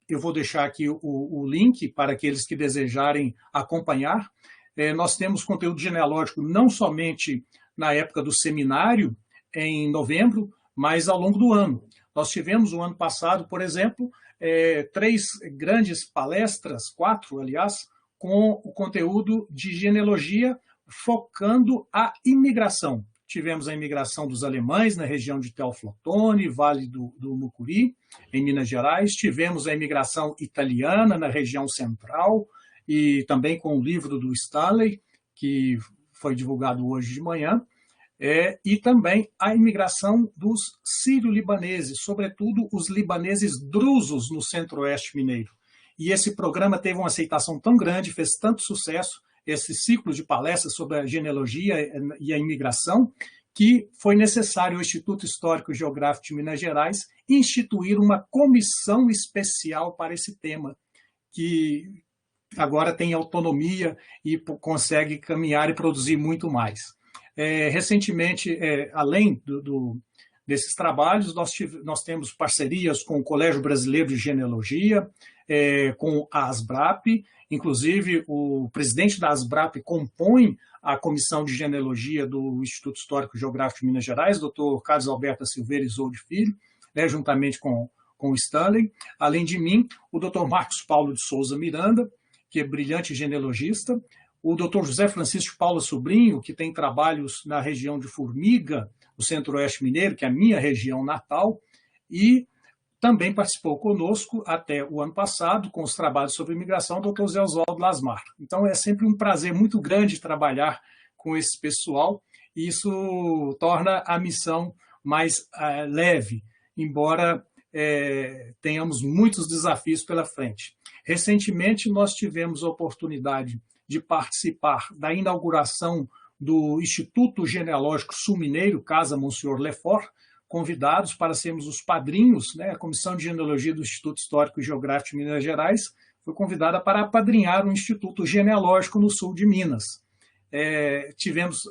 Eu vou deixar aqui o link para aqueles que desejarem acompanhar. Nós temos conteúdo genealógico não somente na época do seminário, em novembro, mas ao longo do ano. Nós tivemos o ano passado, por exemplo, 3 grandes palestras, 4, aliás, com o conteúdo de genealogia focando a imigração. Tivemos a imigração dos alemães na região de Teoflotone, Vale do Mucuri, em Minas Gerais. Tivemos a imigração italiana na região central, e também com o livro do Stanley, que foi divulgado hoje de manhã. E também a imigração dos sírio-libaneses, sobretudo os libaneses drusos no centro-oeste mineiro. E esse programa teve uma aceitação tão grande, fez tanto sucesso, esse ciclo de palestras sobre a genealogia e a imigração, que foi necessário o Instituto Histórico e Geográfico de Minas Gerais instituir uma comissão especial para esse tema, que agora tem autonomia e consegue caminhar e produzir muito mais. Recentemente, além desses trabalhos, nós temos parcerias com o Colégio Brasileiro de Genealogia, com a ASBRAP, inclusive o presidente da ASBRAP compõe a Comissão de Genealogia do Instituto Histórico e Geográfico de Minas Gerais, Dr. Carlos Alberto Silveira Isolde Filho, juntamente com o Stanley. Além de mim, o Dr. Marcos Paulo de Souza Miranda, que é brilhante genealogista, o Dr. José Francisco Paula Sobrinho, que tem trabalhos na região de Formiga, no centro-oeste mineiro, que é a minha região natal, e também participou conosco até o ano passado, com os trabalhos sobre imigração, o Dr. Zé Oswaldo Lasmar. Então, é sempre um prazer muito grande trabalhar com esse pessoal, e isso torna a missão mais leve, embora tenhamos muitos desafios pela frente. Recentemente, nós tivemos a oportunidade de participar da inauguração do Instituto Genealógico Sul-Mineiro, Casa Monsenhor Lefort, convidados para sermos os padrinhos, né? A Comissão de Genealogia do Instituto Histórico e Geográfico de Minas Gerais foi convidada para apadrinhar um Instituto Genealógico no sul de Minas. Tivemos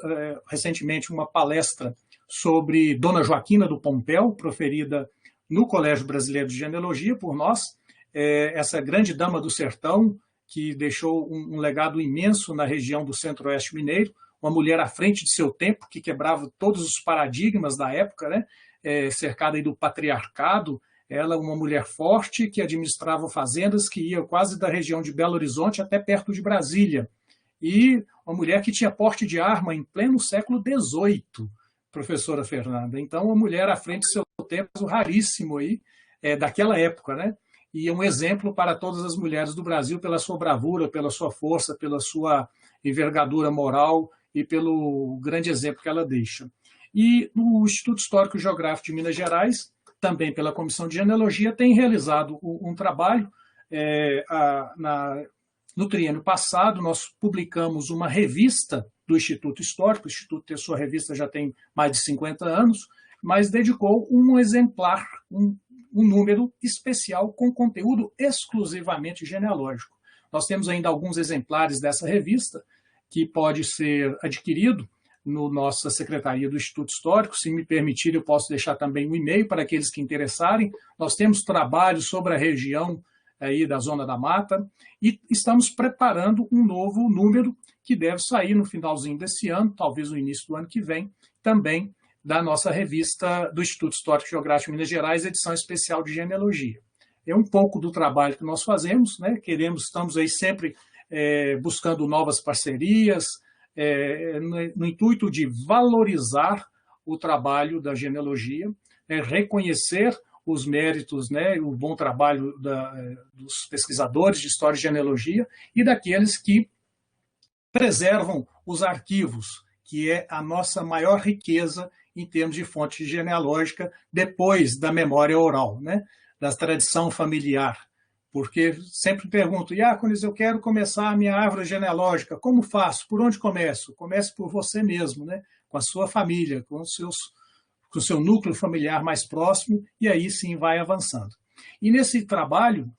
recentemente uma palestra sobre Dona Joaquina do Pompéu, proferida no Colégio Brasileiro de Genealogia por nós, essa grande dama do sertão, que deixou um legado imenso na região do Centro-Oeste mineiro, uma mulher à frente de seu tempo, que quebrava todos os paradigmas da época, né? Cercada aí do patriarcado, ela uma mulher forte que administrava fazendas que ia quase da região de Belo Horizonte até perto de Brasília. E uma mulher que tinha porte de arma em pleno século XVIII, professora Fernanda. Então, uma mulher à frente de seu tempo, raríssimo aí, daquela época, né? E é um exemplo para todas as mulheres do Brasil pela sua bravura, pela sua força, pela sua envergadura moral e pelo grande exemplo que ela deixa. E o Instituto Histórico e Geográfico de Minas Gerais, também pela Comissão de Genealogia, tem realizado um trabalho. No triênio passado, nós publicamos uma revista do Instituto Histórico. O Instituto tem sua revista já tem mais de 50 anos, mas dedicou um exemplar, um número especial com conteúdo exclusivamente genealógico. Nós temos ainda alguns exemplares dessa revista que pode ser adquirido no nossa Secretaria do Instituto Histórico. Se me permitir, eu posso deixar também um e-mail para aqueles que interessarem. Nós temos trabalhos sobre a região aí da Zona da Mata e estamos preparando um novo número que deve sair no finalzinho desse ano, talvez no início do ano que vem, também da nossa revista do Instituto Histórico e Geográfico de Minas Gerais, edição especial de genealogia. É um pouco do trabalho que nós fazemos, né? Estamos aí sempre buscando novas parcerias, no intuito de valorizar o trabalho da genealogia, reconhecer os méritos, né, o bom trabalho dos pesquisadores de história e genealogia e daqueles que preservam os arquivos, que é a nossa maior riqueza em termos de fonte genealógica, depois da memória oral, né, da tradição familiar. Porque sempre pergunto, Iácones, eu quero começar a minha árvore genealógica, como faço? Por onde começo? Comece por você mesmo, né, com a sua família, com o seu núcleo familiar mais próximo, e aí sim vai avançando. E nesse trabalho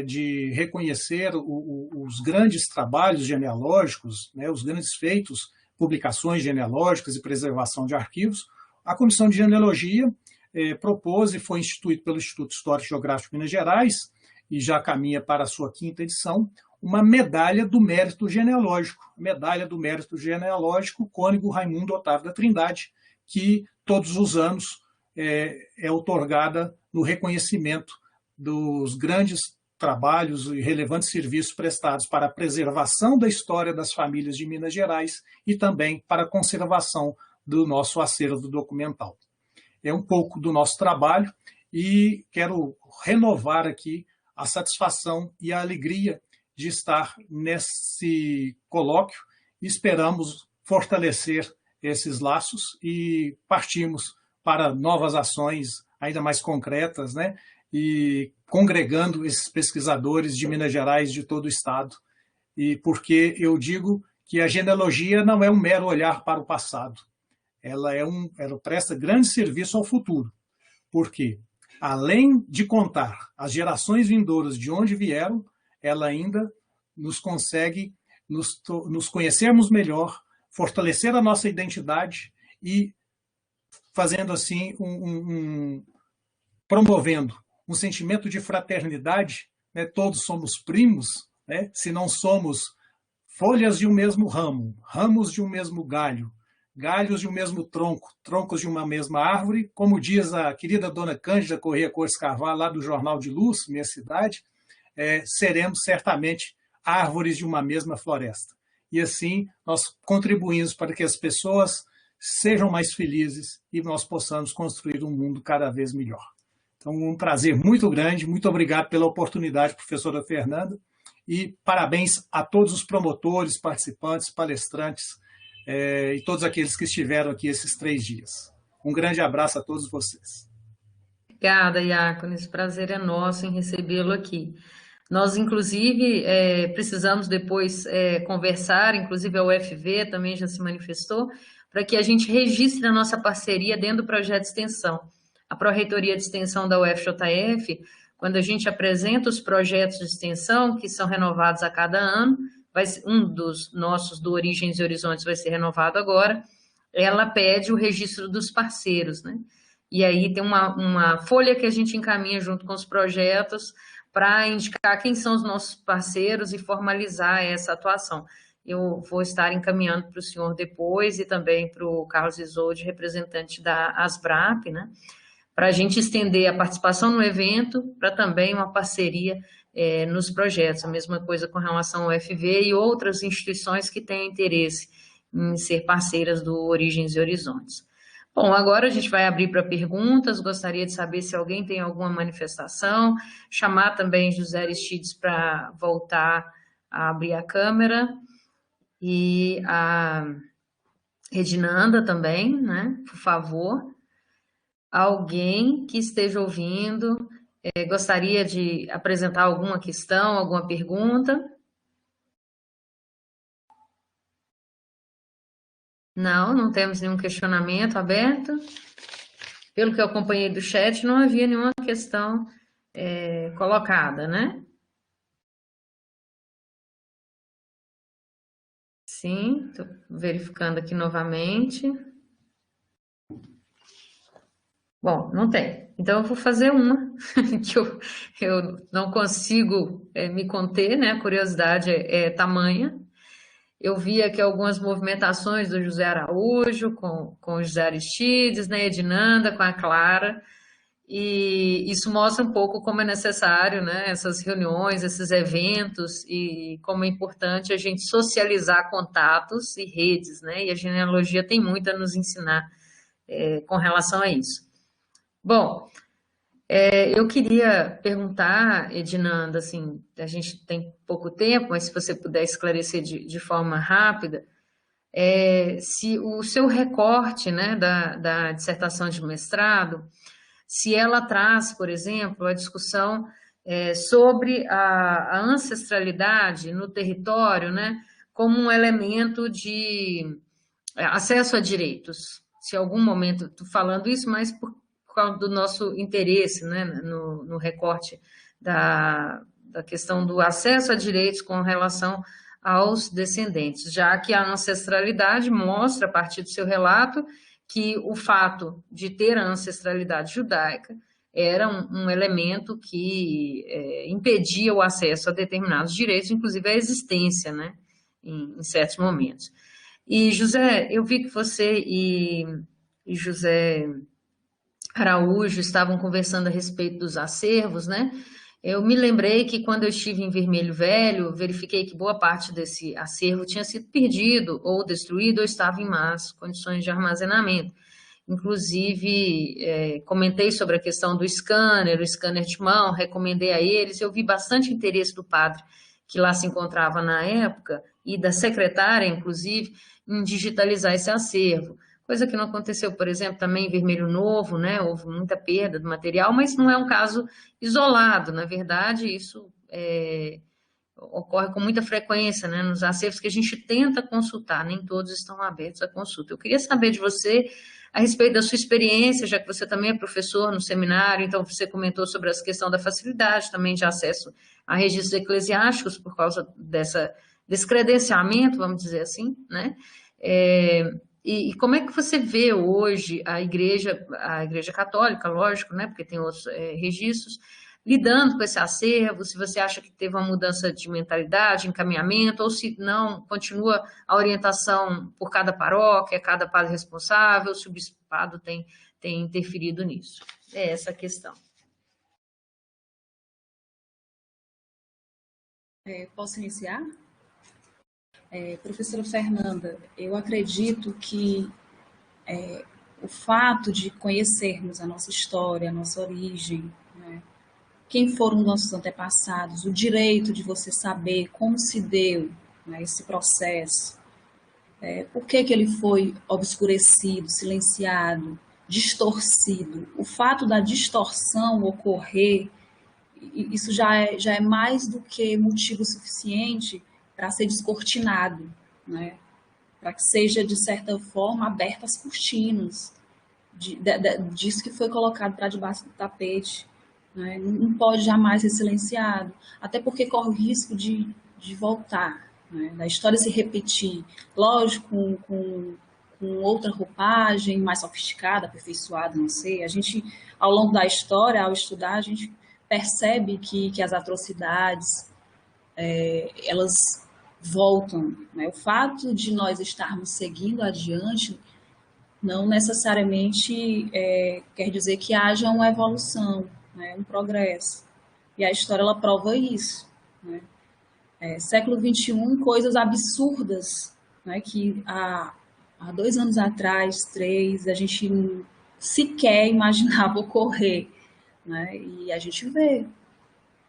de reconhecer os grandes trabalhos genealógicos, né, os grandes feitos, publicações genealógicas e preservação de arquivos, a Comissão de Genealogia propôs e foi instituído pelo Instituto Histórico e Geográfico de Minas Gerais, e já caminha para a sua 5ª edição, uma medalha do mérito genealógico, medalha do mérito genealógico Cônego Raimundo Otávio da Trindade, que todos os anos é outorgada no reconhecimento dos grandes trabalhos e relevantes serviços prestados para a preservação da história das famílias de Minas Gerais e também para a conservação do nosso acervo documental. É um pouco do nosso trabalho e quero renovar aqui a satisfação e a alegria de estar nesse colóquio. Esperamos fortalecer esses laços e partimos para novas ações ainda mais concretas, né? E congregando esses pesquisadores de Minas Gerais, de todo o estado. E porque eu digo que a genealogia não é um mero olhar para o passado, ela presta grande serviço ao futuro. Por quê? Além de contar as gerações vindouras de onde vieram, ela ainda nos consegue nos conhecermos melhor, fortalecer a nossa identidade e fazendo assim, promovendo um sentimento de fraternidade, né? Todos somos primos, né? Se não somos folhas de um mesmo ramo, ramos de um mesmo galho, galhos de um mesmo tronco, troncos de uma mesma árvore, como diz a querida dona Cândida Corrêa Cores Carvalho, lá do Jornal de Luz, minha cidade, seremos certamente árvores de uma mesma floresta. E assim nós contribuímos para que as pessoas sejam mais felizes e nós possamos construir um mundo cada vez melhor. Então, um prazer muito grande, muito obrigado pela oportunidade, professora Fernanda, e parabéns a todos os promotores, participantes, palestrantes, e todos aqueles que estiveram aqui esses 3 dias. Um grande abraço a todos vocês. Obrigada, Iácones. Prazer é nosso em recebê-lo aqui. Nós, inclusive, precisamos depois conversar, inclusive a UFV também já se manifestou, para que a gente registre a nossa parceria dentro do projeto de extensão. A Pró-Reitoria de Extensão da UFJF, quando a gente apresenta os projetos de extensão, que são renovados a cada ano, um dos nossos, do Origens e Horizontes, vai ser renovado agora, ela pede o registro dos parceiros, né? E aí tem uma folha que a gente encaminha junto com os projetos para indicar quem são os nossos parceiros e formalizar essa atuação. Eu vou estar encaminhando para o senhor depois e também para o Carlos Isolde, representante da ASBRAP, né? Para a gente estender a participação no evento, para também uma parceria nos projetos. A mesma coisa com relação ao UFV e outras instituições que têm interesse em ser parceiras do Origens e Horizontes. Bom, agora a gente vai abrir para perguntas. Gostaria de saber se alguém tem alguma manifestação, chamar também José Aristides para voltar a abrir a câmera, e a Edinanda também, né, por favor. Alguém que esteja ouvindo, gostaria de apresentar alguma questão, alguma pergunta? Não temos nenhum questionamento aberto. Pelo que eu acompanhei do chat, não havia nenhuma questão colocada, né? Sim, estou verificando aqui novamente. Bom, não tem. Então, eu vou fazer uma, que eu não consigo me conter, né? A curiosidade é tamanha. Eu vi aqui algumas movimentações do José Araújo com o José Aristides, né? Edinanda, com a Clara, e isso mostra um pouco como é necessário, né? Essas reuniões, esses eventos, e como é importante a gente socializar contatos e redes, né? E a genealogia tem muito a nos ensinar com relação a isso. Bom, eu queria perguntar, Edinanda, assim, a gente tem pouco tempo, mas se você puder esclarecer de forma rápida, se o seu recorte, né, da dissertação de mestrado, se ela traz, por exemplo, a discussão sobre a ancestralidade no território, né, como um elemento de acesso a direitos. Se em algum momento, estou falando isso, mas por causa do nosso interesse, né, no recorte da questão do acesso a direitos com relação aos descendentes, já que a ancestralidade mostra, a partir do seu relato, que o fato de ter a ancestralidade judaica era um elemento que impedia o acesso a determinados direitos, inclusive a existência, né, em certos momentos. E, José, eu vi que você e José Araújo estavam conversando a respeito dos acervos, né? Eu me lembrei que quando eu estive em Vermelho Velho, verifiquei que boa parte desse acervo tinha sido perdido ou destruído ou estava em más condições de armazenamento. Inclusive, comentei sobre a questão do scanner, o scanner de mão, recomendei a eles. Eu vi bastante interesse do padre que lá se encontrava na época e da secretária, inclusive, em digitalizar esse acervo. Coisa que não aconteceu, por exemplo, também em Vermelho Novo, né? Houve muita perda do material, mas não é um caso isolado. Na verdade, isso ocorre com muita frequência, né? Nos acervos que a gente tenta consultar, nem todos estão abertos à consulta. Eu queria saber de você a respeito da sua experiência, já que você também é professor no seminário, então você comentou sobre essa questão da facilidade também de acesso a registros eclesiásticos por causa desse credenciamento, vamos dizer assim, né? E como é que você vê hoje a Igreja Católica, lógico, né, porque tem outros registros, lidando com esse acervo, se você acha que teve uma mudança de mentalidade, encaminhamento, ou se não, continua a orientação por cada paróquia, cada padre responsável, se o bispado tem interferido nisso. É essa a questão. Posso iniciar? Professora Fernanda, eu acredito que o fato de conhecermos a nossa história, a nossa origem, né, quem foram nossos antepassados, o direito de você saber como se deu, né, esse processo, por que ele foi obscurecido, silenciado, distorcido. O fato da distorção ocorrer isso já é mais do que motivo suficiente para ser descortinado, né? Para que seja, de certa forma, abertas as cortinas disso que foi colocado para debaixo do tapete. Né? Não pode jamais ser silenciado, até porque corre o risco de voltar, né? Da história se repetir, lógico, com outra roupagem, mais sofisticada, aperfeiçoada, não sei. A gente, ao longo da história, ao estudar, a gente percebe que as atrocidades, elas voltam. Né? O fato de nós estarmos seguindo adiante não necessariamente quer dizer que haja uma evolução, né? Um progresso. E a história, ela prova isso. Né? Século XXI, coisas absurdas, né? Que há 2 anos atrás, 3, a gente sequer imaginava ocorrer. Né? E a gente vê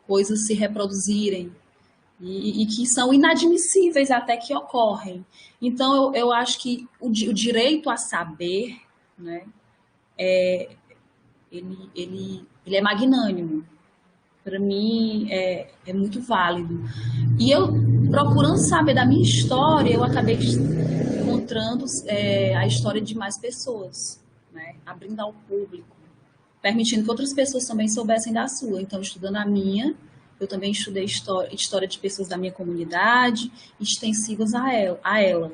coisas se reproduzirem e que são inadmissíveis até que ocorrem. Então, eu acho que o direito a saber, né, ele é magnânimo. Para mim, é muito válido. E eu, procurando saber da minha história, eu acabei encontrando a história de mais pessoas, né, abrindo ao público, permitindo que outras pessoas também soubessem da sua. Então, estudando a minha, eu também estudei história de pessoas da minha comunidade, extensivas a ela.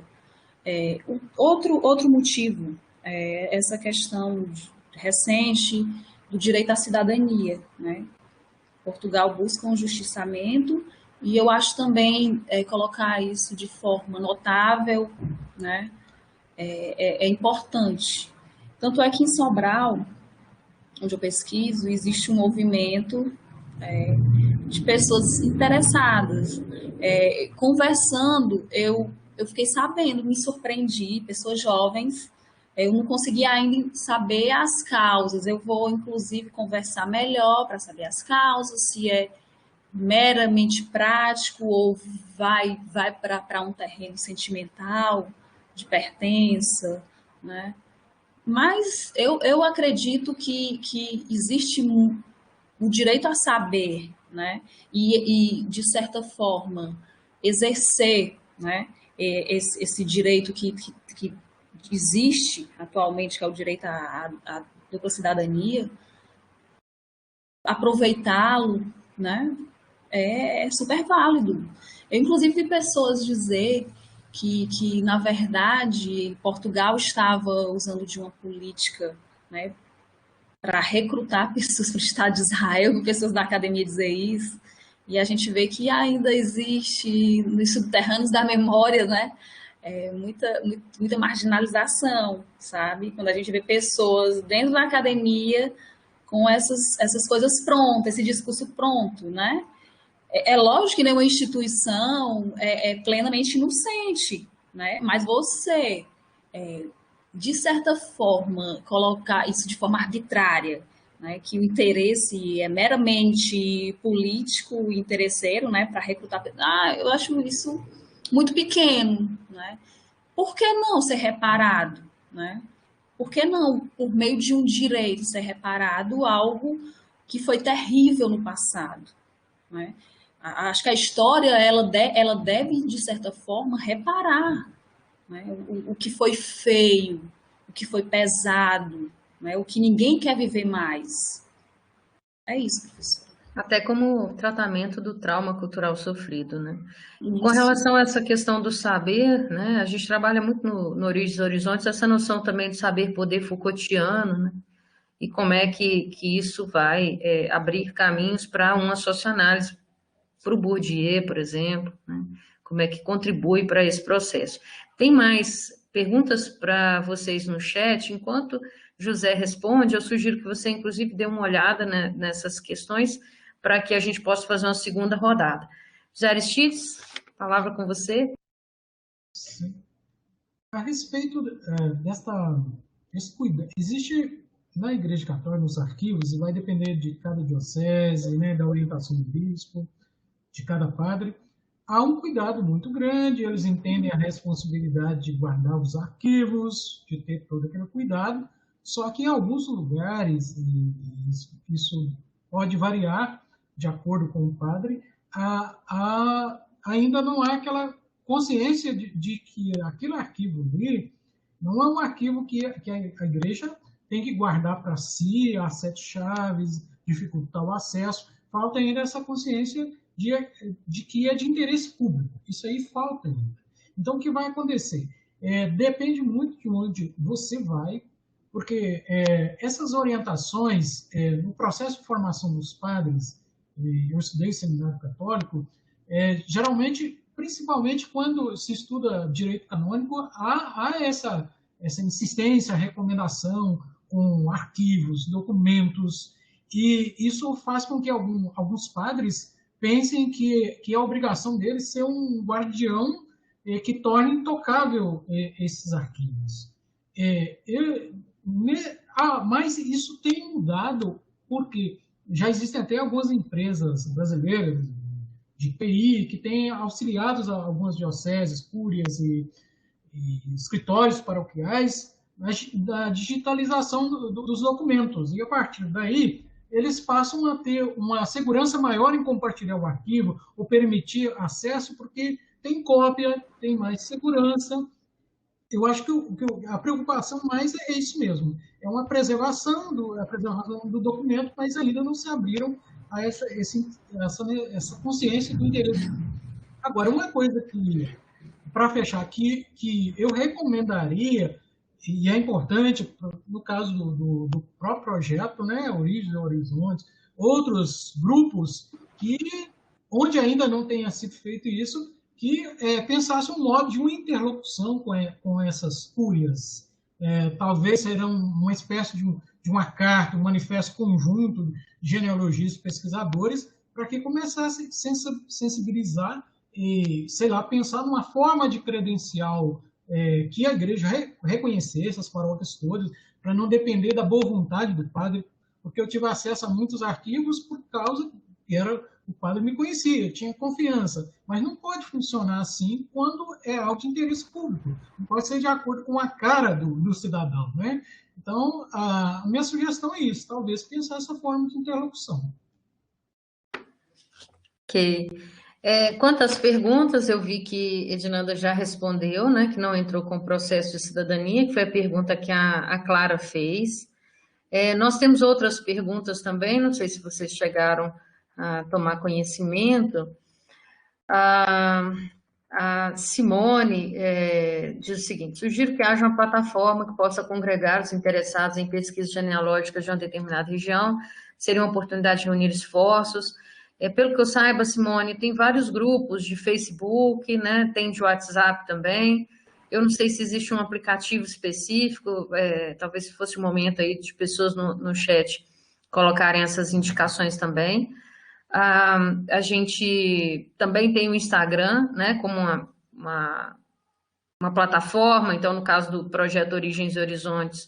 Outro motivo é essa questão recente do direito à cidadania. Né? Portugal busca um justiçamento e eu acho também colocar isso de forma notável, né? É importante. Tanto é que em Sobral, onde eu pesquiso, existe um movimento de pessoas interessadas. Conversando, eu fiquei sabendo, me surpreendi, pessoas jovens, eu não consegui ainda saber as causas. Eu vou, inclusive, conversar melhor para saber as causas, se é meramente prático ou vai para um terreno sentimental, de pertença, né? Mas eu acredito que existe o direito a saber, né? E de certa forma, exercer, né? Esse direito que existe atualmente, que é o direito à dupla cidadania, aproveitá-lo, né? É super válido. Eu, inclusive, vi pessoas dizer que, na verdade, Portugal estava usando de uma política, né, para recrutar pessoas para o Estado de Israel, pessoas da academia dizer isso, e a gente vê que ainda existe nos subterrâneos da memória, né, muita marginalização, sabe? Quando a gente vê pessoas dentro da academia com essas coisas prontas, esse discurso pronto, né? É lógico que nenhuma instituição é plenamente inocente, né? Mas você, de certa forma, colocar isso de forma arbitrária, né? Que o interesse é meramente político, interesseiro, né? Para recrutar. Eu acho isso muito pequeno, né? Por que não ser reparado, né? Por que não, por meio de um direito, ser reparado algo que foi terrível no passado, né? Acho que a história ela deve, de certa forma, reparar, né? O que foi feio, o que foi pesado, né? O que ninguém quer viver mais. É isso, professora. Até como tratamento do trauma cultural sofrido, né? Isso. Com relação a essa questão do saber, né? A gente trabalha muito no Origens e Horizontes essa noção também de saber-poder Foucaultiano, né? E como é que isso vai abrir caminhos para uma socioanálise, para o Bourdieu, por exemplo, né? Como é que contribui para esse processo. Tem mais perguntas para vocês no chat? Enquanto José responde, eu sugiro que você, inclusive, dê uma olhada, né, nessas questões para que a gente possa fazer uma segunda rodada. José Aristides, palavra com você. Sim. A respeito desse cuidado, existe na Igreja Católica, nos arquivos, e vai depender de cada diocese, né, da orientação do bispo, de cada padre, há um cuidado muito grande, eles entendem a responsabilidade de guardar os arquivos, de ter todo aquele cuidado, só que em alguns lugares, e isso pode variar, de acordo com o padre, ainda não há aquela consciência de que aquele arquivo ali não é um arquivo que a igreja tem que guardar para si, as 7 chaves, dificultar o acesso. Falta ainda essa consciência de que é de interesse público. Isso aí falta ainda. Então, o que vai acontecer? Depende muito de onde você vai, porque essas orientações, no processo de formação dos padres, eu estudei seminário católico, geralmente, principalmente quando se estuda direito canônico, há essa insistência, recomendação com arquivos, documentos, e isso faz com que alguns padres pensem que é a obrigação deles ser um guardião que torne intocável esses arquivos. Mas isso tem mudado, porque já existem até algumas empresas brasileiras de TI que têm auxiliado algumas dioceses, cúrias e escritórios paroquiais da digitalização dos documentos. E, a partir daí, eles passam a ter uma segurança maior em compartilhar o arquivo ou permitir acesso, porque tem cópia, tem mais segurança. Eu acho que a preocupação mais é isso mesmo. É uma preservação do documento, mas ainda não se abriram a essa consciência do interesse. Agora, uma coisa que, para fechar aqui, que eu recomendaria, e é importante, no caso do próprio projeto, né, Origens e Horizontes, outros grupos onde ainda não tenha sido feito isso, que pensasse um modo de uma interlocução com essas cúrias. Talvez será uma espécie de uma carta, um manifesto conjunto de genealogistas e pesquisadores, para que começasse a sensibilizar e, sei lá, pensar numa forma de credencial que a igreja reconhecesse as paróquias todas, para não depender da boa vontade do padre, porque eu tive acesso a muitos arquivos por causa que o padre me conhecia, eu tinha confiança, mas não pode funcionar assim quando é algo de interesse público, não pode ser de acordo com a cara do cidadão, né? Então, a minha sugestão é isso, talvez pensar essa forma de interlocução. Ok. Quanto às perguntas, eu vi que Edinanda já respondeu, né, que não entrou com o processo de cidadania, que foi a pergunta que a Clara fez. Nós temos outras perguntas também, não sei se vocês chegaram a tomar conhecimento. A Simone diz o seguinte: sugiro que haja uma plataforma que possa congregar os interessados em pesquisas genealógicas de uma determinada região, seria uma oportunidade de reunir esforços. Pelo que eu saiba, Simone, tem vários grupos de Facebook, né? Tem de WhatsApp também. Eu não sei se existe um aplicativo específico, talvez se fosse o momento aí de pessoas no chat colocarem essas indicações também. A gente também tem o Instagram, né, como uma plataforma. Então, no caso do projeto Origens e Horizontes,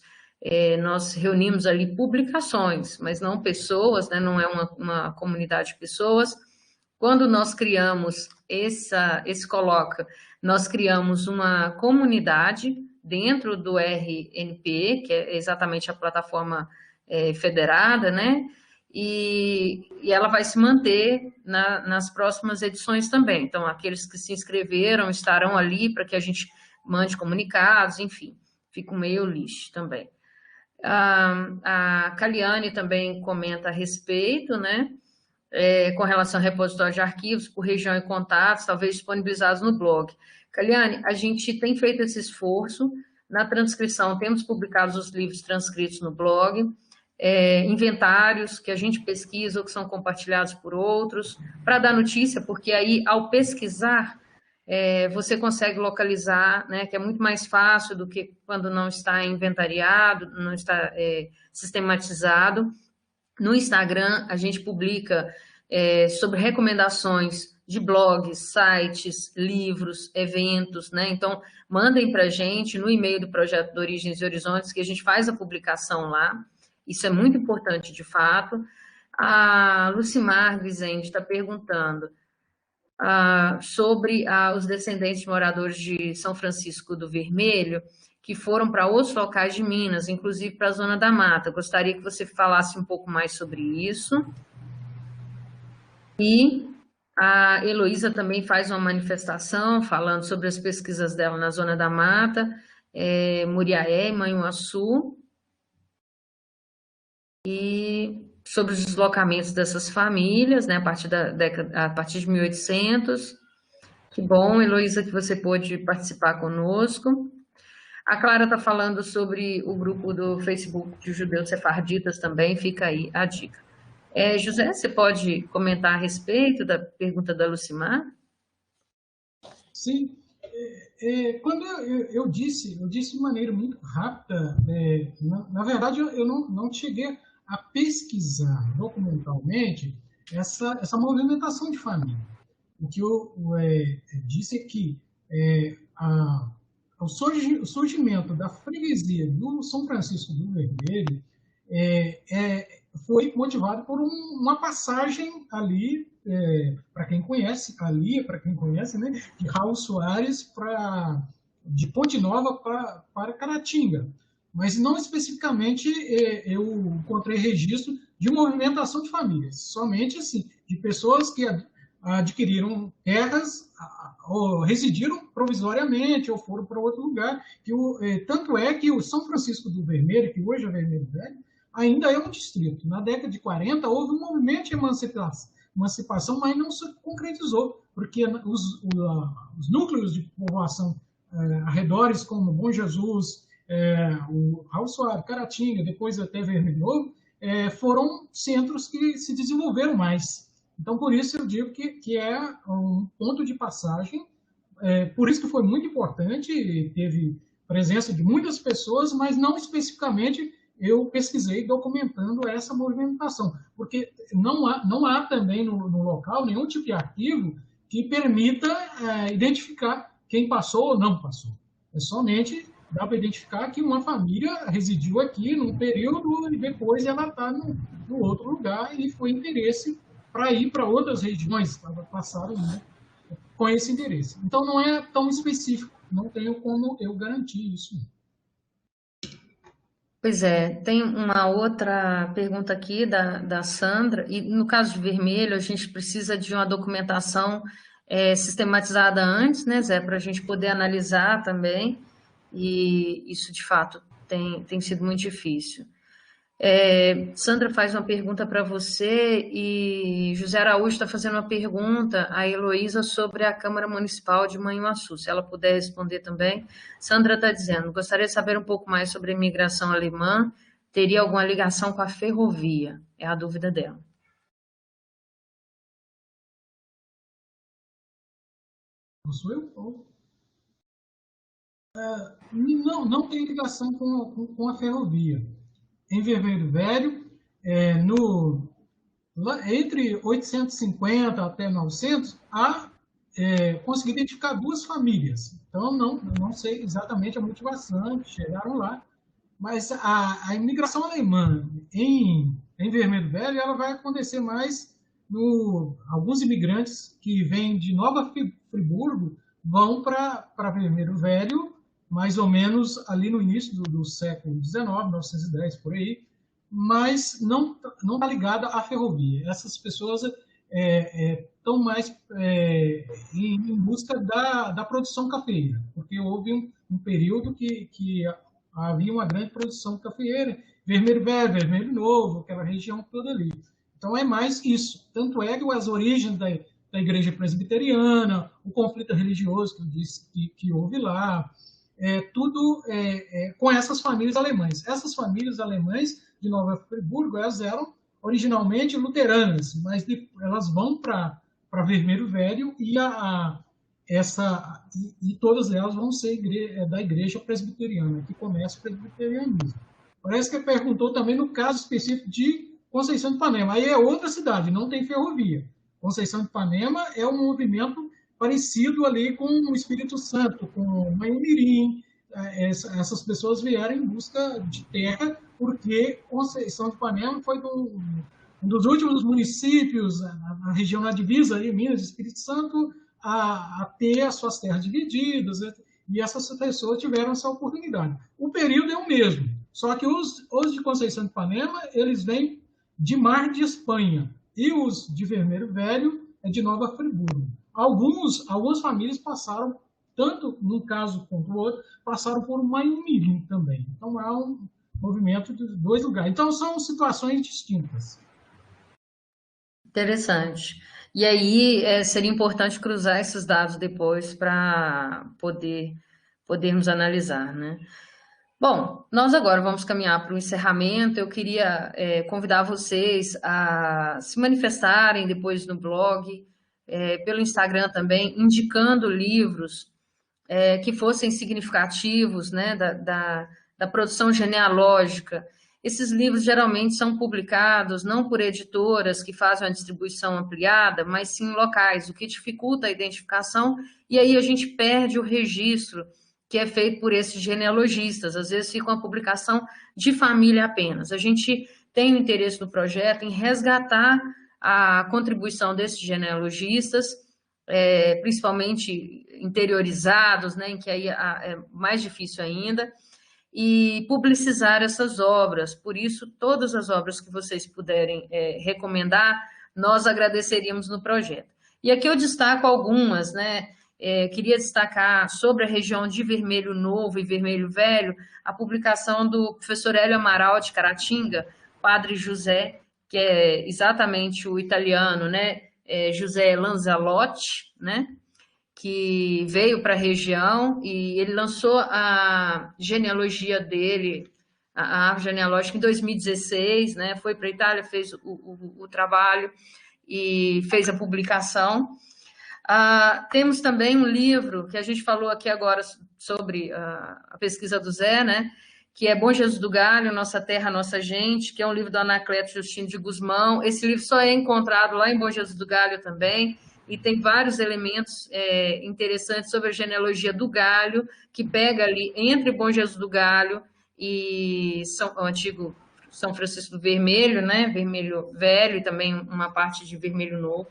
nós reunimos ali publicações, mas não pessoas, né, não é uma comunidade de pessoas. Quando nós criamos esse Coloca, nós criamos uma comunidade dentro do RNP, que é exatamente a plataforma federada, né? E ela vai se manter nas próximas edições também. Então, aqueles que se inscreveram estarão ali para que a gente mande comunicados, enfim, fica um meio lixo também. A Caliane também comenta a respeito, né, com relação ao repositório de arquivos por região e contatos, talvez disponibilizados no blog. Caliane, a gente tem feito esse esforço, na transcrição temos publicado os livros transcritos no blog, inventários que a gente pesquisa ou que são compartilhados por outros, para dar notícia, porque aí, ao pesquisar, você consegue localizar, né, que é muito mais fácil do que quando não está inventariado, não está sistematizado. No Instagram, a gente publica sobre recomendações de blogs, sites, livros, eventos, né? Então, mandem para a gente no e-mail do Projeto de Origens e Horizontes, que a gente faz a publicação lá. Isso é muito importante, de fato. A Lucimar Vizende está perguntando sobre os descendentes de moradores de São Francisco do Vermelho, que foram para outros locais de Minas, inclusive para a Zona da Mata. Gostaria que você falasse um pouco mais sobre isso. E a Heloísa também faz uma manifestação falando sobre as pesquisas dela na Zona da Mata, Muriaé e Manhuaçu, e sobre os deslocamentos dessas famílias, né, a partir de 1800. Que bom, Heloísa, que você pôde participar conosco. A Clara está falando sobre o grupo do Facebook de judeus sefarditas também, fica aí a dica. José, você pode comentar a respeito da pergunta da Lucimar? Sim. Quando eu disse de maneira muito rápida, na verdade, eu não cheguei a pesquisar documentalmente essa movimentação de família. O que eu disse é que o surgimento da freguesia do São Francisco do Vermelho foi motivado por uma passagem ali, para quem conhece, né, de Raul Soares de Ponte Nova para Caratinga. Mas não especificamente eu encontrei registro de movimentação de famílias, somente assim, de pessoas que adquiriram terras ou residiram provisoriamente ou foram para outro lugar. Tanto é que o São Francisco do Vermelho, que hoje é Vermelho Velho, ainda é um distrito. Na década de 40, houve um movimento de emancipação, mas não se concretizou, porque os núcleos de povoação arredores, como Bom Jesus, o Raul Soares, Caratinga, depois até Vermelho Novo, foram centros que se desenvolveram mais. Então, por isso eu digo que é um ponto de passagem, por isso que foi muito importante, teve presença de muitas pessoas, mas não especificamente eu pesquisei documentando essa movimentação, porque não há também no local nenhum tipo de arquivo que permita identificar quem passou ou não passou. Somente dá para identificar que uma família residiu aqui num período e depois ela está no outro lugar e foi interesse para ir para outras regiões, passaram, né, com esse interesse. Então, não é tão específico, não tenho como eu garantir isso. Pois é, tem uma outra pergunta aqui da Sandra, e no caso de Vermelho, a gente precisa de uma documentação sistematizada antes, né, Zé, para a gente poder analisar também, e isso, de fato, tem sido muito difícil. Sandra faz uma pergunta para você e José Araújo está fazendo uma pergunta a Heloísa sobre a Câmara Municipal de Manhuaçu. Se ela puder responder também. Sandra está dizendo, gostaria de saber um pouco mais sobre a imigração alemã. Teria alguma ligação com a ferrovia? É a dúvida dela. Não sou eu? Não tem ligação com a ferrovia. Em Vermelho Velho, entre 850 até 900, consegui identificar duas famílias. Então, não sei exatamente a motivação que chegaram lá, mas a imigração alemã em Vermelho Velho ela vai acontecer mais alguns imigrantes que vêm de Nova Friburgo vão para Vermelho Velho, mais ou menos ali no início do século XIX, 1910, por aí, mas não está ligada à ferrovia. Essas pessoas estão mais em busca da produção cafeeira, porque houve um período que havia uma grande produção cafeeira, Vermelho Velho, Vermelho Novo, aquela região toda ali. Então é mais isso. Tanto é que as origens da igreja presbiteriana, o conflito religioso que eu disse que houve lá, tudo com essas famílias alemãs. Essas famílias alemãs de Nova Friburgo, elas eram originalmente luteranas, mas elas vão para Vermelho Velho e todas elas vão ser da igreja presbiteriana, que começa o presbiterianismo. Parece que perguntou também no caso específico de Conceição de Ipanema. Aí é outra cidade, não tem ferrovia. Conceição de Ipanema é um movimento parecido ali com o Espírito Santo, com Manhumirim. Essas pessoas vieram em busca de terra, porque Conceição de Ipanema foi um dos últimos municípios na região na divisa, ali, Minas e Espírito Santo, a ter as suas terras divididas, e essas pessoas tiveram essa oportunidade. O período é o mesmo, só que os de Conceição de Ipanema, eles vêm de Mar de Espanha, E os de Vermelho Velho é de Nova Friburgo. Algumas famílias passaram, tanto num caso quanto no outro, passaram por Mayumi também. Então, é um movimento de dois lugares. Então, são situações distintas. Interessante. E aí, seria importante cruzar esses dados depois para podermos analisar, né? Bom, nós agora vamos caminhar para o encerramento. Eu queria convidar vocês a se manifestarem depois no blog, pelo Instagram também, indicando livros que fossem significativos, né, da produção genealógica. Esses livros geralmente são publicados não por editoras que fazem uma distribuição ampliada, mas sim locais, o que dificulta a identificação, e aí a gente perde o registro que é feito por esses genealogistas. Às vezes fica uma publicação de família apenas. A gente tem o interesse no projeto em resgatar a contribuição desses genealogistas, principalmente interiorizados, né, em que aí é mais difícil ainda, e publicizar essas obras. Por isso, todas as obras que vocês puderem recomendar, nós agradeceríamos no projeto. E aqui eu destaco algumas, né? Queria destacar sobre a região de Vermelho Novo e Vermelho Velho, a publicação do professor Hélio Amaral de Caratinga, Padre José, que é exatamente o italiano, né? José Lanzalotti, né? Que veio para a região e ele lançou a genealogia dele, a árvore genealógica, em 2016, né? Foi para a Itália, fez o trabalho e fez a publicação. Temos também um livro que a gente falou aqui agora sobre a pesquisa do Zé, né? Que é Bom Jesus do Galho, Nossa Terra, Nossa Gente, que é um livro do Anacleto Justino de Gusmão. Esse livro só é encontrado lá em Bom Jesus do Galho também, e tem vários elementos interessantes sobre a genealogia do Galho, que pega ali entre Bom Jesus do Galho e o antigo São Francisco do Vermelho, né? Vermelho Velho, e também uma parte de Vermelho Novo.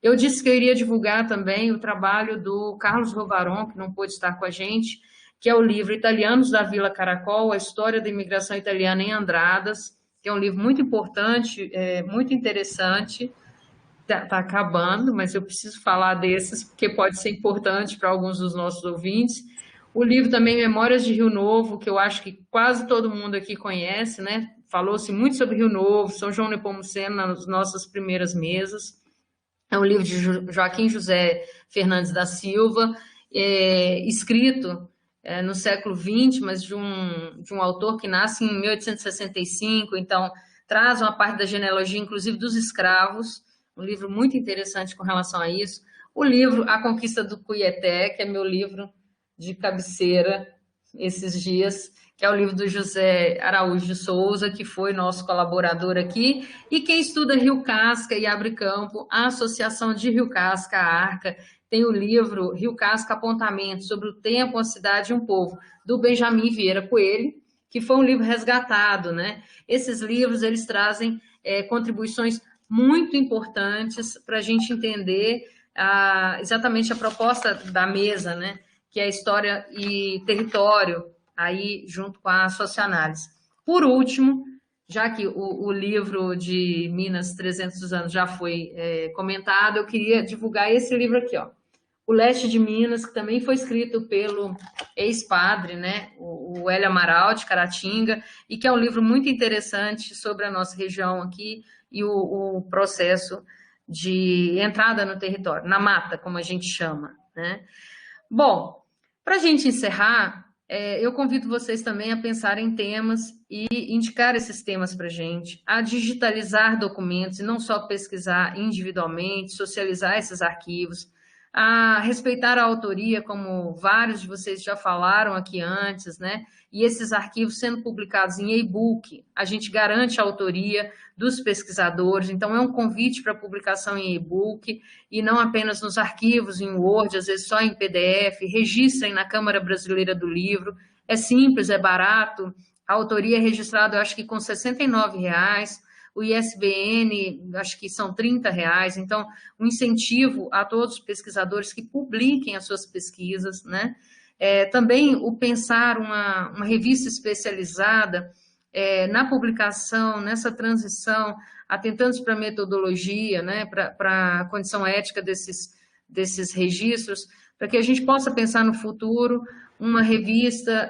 Eu disse que eu iria divulgar também o trabalho do Carlos Rovaron, que não pôde estar com a gente, que é o livro Italianos da Vila Caracol, a história da imigração italiana em Andradas, que é um livro muito importante, muito interessante. Está acabando, mas eu preciso falar desses, porque pode ser importante para alguns dos nossos ouvintes. O livro também Memórias de Rio Novo, que eu acho que quase todo mundo aqui conhece, né? Falou-se muito sobre Rio Novo, São João Nepomuceno nas nossas primeiras mesas. É um livro de Joaquim José Fernandes da Silva, escrito no século XX, mas de um autor que nasce em 1865, então traz uma parte da genealogia, inclusive dos escravos, um livro muito interessante com relação a isso. O livro A Conquista do Cuietê, que é meu livro de cabeceira esses dias, que é o livro do José Araújo de Souza, que foi nosso colaborador aqui, e quem estuda Rio Casca e abre campo, a Associação de Rio Casca, a ARCA, tem o livro Rio Casca Apontamentos sobre o Tempo, a Cidade e um Povo, do Benjamin Vieira Coelho, que foi um livro resgatado, né? Esses livros, eles trazem contribuições muito importantes para a gente entender exatamente a proposta da mesa, né? Que é a história e território, aí junto com a socioanálise. Por último, já que o livro de Minas 300 anos já foi comentado, eu queria divulgar esse livro aqui, ó, O Leste de Minas, que também foi escrito pelo ex-padre, né, o Hélio Amaral de Caratinga, e que é um livro muito interessante sobre a nossa região aqui e o processo de entrada no território, na mata, como a gente chama, né? Bom, para a gente encerrar, eu convido vocês também a pensar em temas e indicar esses temas para a gente, a digitalizar documentos e não só pesquisar individualmente, socializar esses arquivos, a respeitar a autoria, como vários de vocês já falaram aqui antes, né? E esses arquivos sendo publicados em e-book, a gente garante a autoria dos pesquisadores, então é um convite para publicação em e-book e não apenas nos arquivos, em Word, às vezes só em PDF, registrem na Câmara Brasileira do Livro, é simples, é barato, a autoria é registrada, eu acho que com R$ 69,00, o ISBN, acho que são R$ 30,00, então, um incentivo a todos os pesquisadores que publiquem as suas pesquisas, né? Também o pensar uma revista especializada na publicação, nessa transição, atentando para a metodologia, né, para a condição ética desses registros, para que a gente possa pensar no futuro uma revista,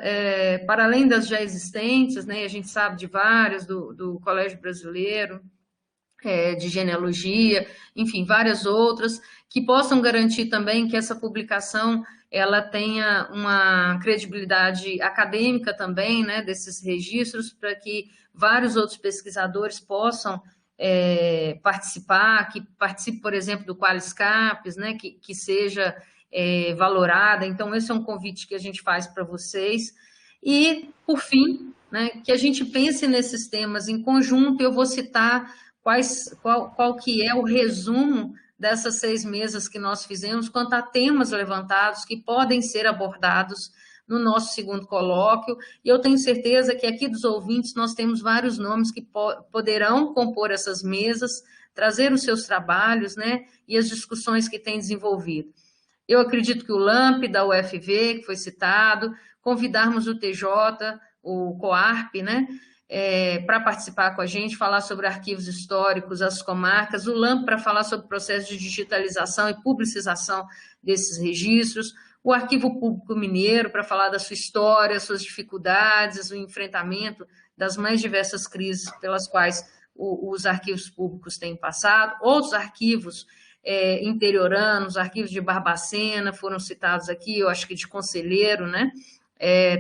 para além das já existentes, né, a gente sabe de várias, do Colégio Brasileiro, de genealogia, enfim, várias outras, que possam garantir também que essa publicação ela tenha uma credibilidade acadêmica também, né, desses registros, para que vários outros pesquisadores possam participar, que participe, por exemplo, do QualisCaps, né, que seja valorada. Então, esse é um convite que a gente faz para vocês. E, por fim, né, que a gente pense nesses temas em conjunto. Eu vou citar qual que é o resumo dessas 6 mesas que nós fizemos, quanto a temas levantados que podem ser abordados no nosso segundo colóquio, e eu tenho certeza que aqui dos ouvintes nós temos vários nomes que poderão compor essas mesas, trazer os seus trabalhos, né, e as discussões que têm desenvolvido. Eu acredito que o LAMP da UFV, que foi citado, convidarmos o TJ, o COARP, né, para participar com a gente, falar sobre arquivos históricos, as comarcas, o LAMP para falar sobre o processo de digitalização e publicização desses registros, o Arquivo Público Mineiro para falar da sua história, suas dificuldades, o enfrentamento das mais diversas crises pelas quais os arquivos públicos têm passado, outros arquivos interioranos, arquivos de Barbacena foram citados aqui, eu acho que de Conselheiro, né?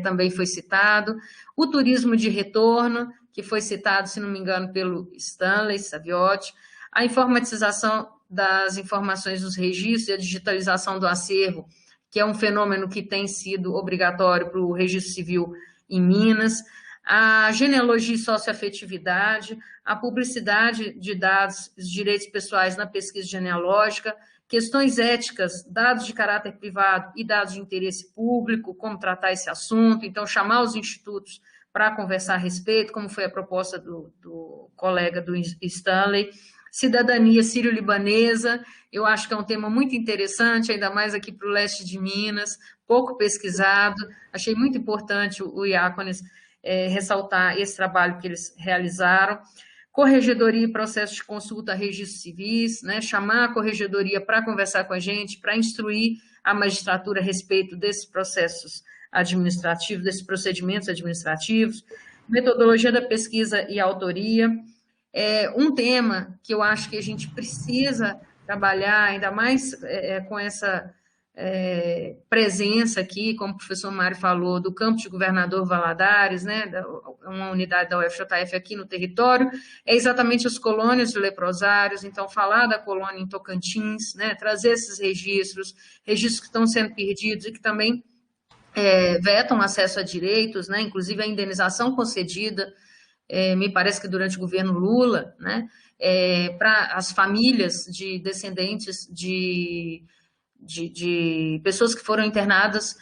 Também foi citado, o turismo de retorno, que foi citado, se não me engano, pelo Stanley Saviotti, a informatização das informações dos registros e a digitalização do acervo, que é um fenômeno que tem sido obrigatório para o registro civil em Minas, a genealogia e socioafetividade, a publicidade de dados, os direitos pessoais na pesquisa genealógica, questões éticas, dados de caráter privado e dados de interesse público, como tratar esse assunto, então chamar os institutos para conversar a respeito, como foi a proposta do colega do Stanley, cidadania sírio-libanesa, eu acho que é um tema muito interessante, ainda mais aqui para o leste de Minas, pouco pesquisado, achei muito importante o Iácones ressaltar esse trabalho que eles realizaram, corregedoria e processo de consulta a registros civis, né, chamar a corregedoria para conversar com a gente, para instruir a magistratura a respeito desses processos administrativos, desses procedimentos administrativos, metodologia da pesquisa e autoria, um tema que eu acho que a gente precisa trabalhar, ainda mais com essa presença aqui, como o professor Mário falou, do campo de Governador Valadares, né, uma unidade da UFJF aqui no território, é exatamente as colônias de leprosários, então falar da colônia em Tocantins, né, trazer esses registros que estão sendo perdidos e que também vetam acesso a direitos, né, inclusive a indenização concedida, me parece que durante o governo Lula, né, para as famílias de descendentes de pessoas que foram internadas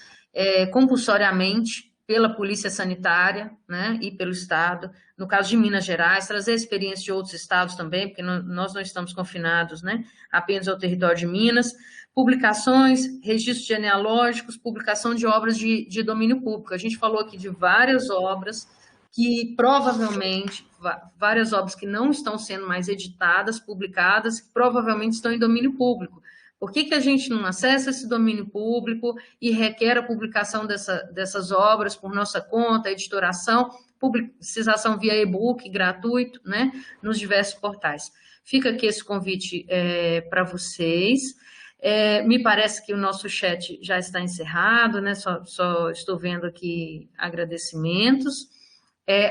compulsoriamente pela polícia sanitária, né, e pelo Estado, no caso de Minas Gerais, trazer a experiência de outros estados também, porque nós não estamos confinados, né, apenas ao território de Minas, publicações, registros genealógicos, publicação de obras de domínio público. A gente falou aqui de várias obras que provavelmente, várias obras que não estão sendo mais editadas, publicadas, que provavelmente estão em domínio público. Por que a gente não acessa esse domínio público e requer a publicação dessas obras por nossa conta, editoração, publicização via e-book gratuito, né, nos diversos portais? Fica aqui esse convite para vocês. Me parece que o nosso chat já está encerrado, né, só estou vendo aqui agradecimentos.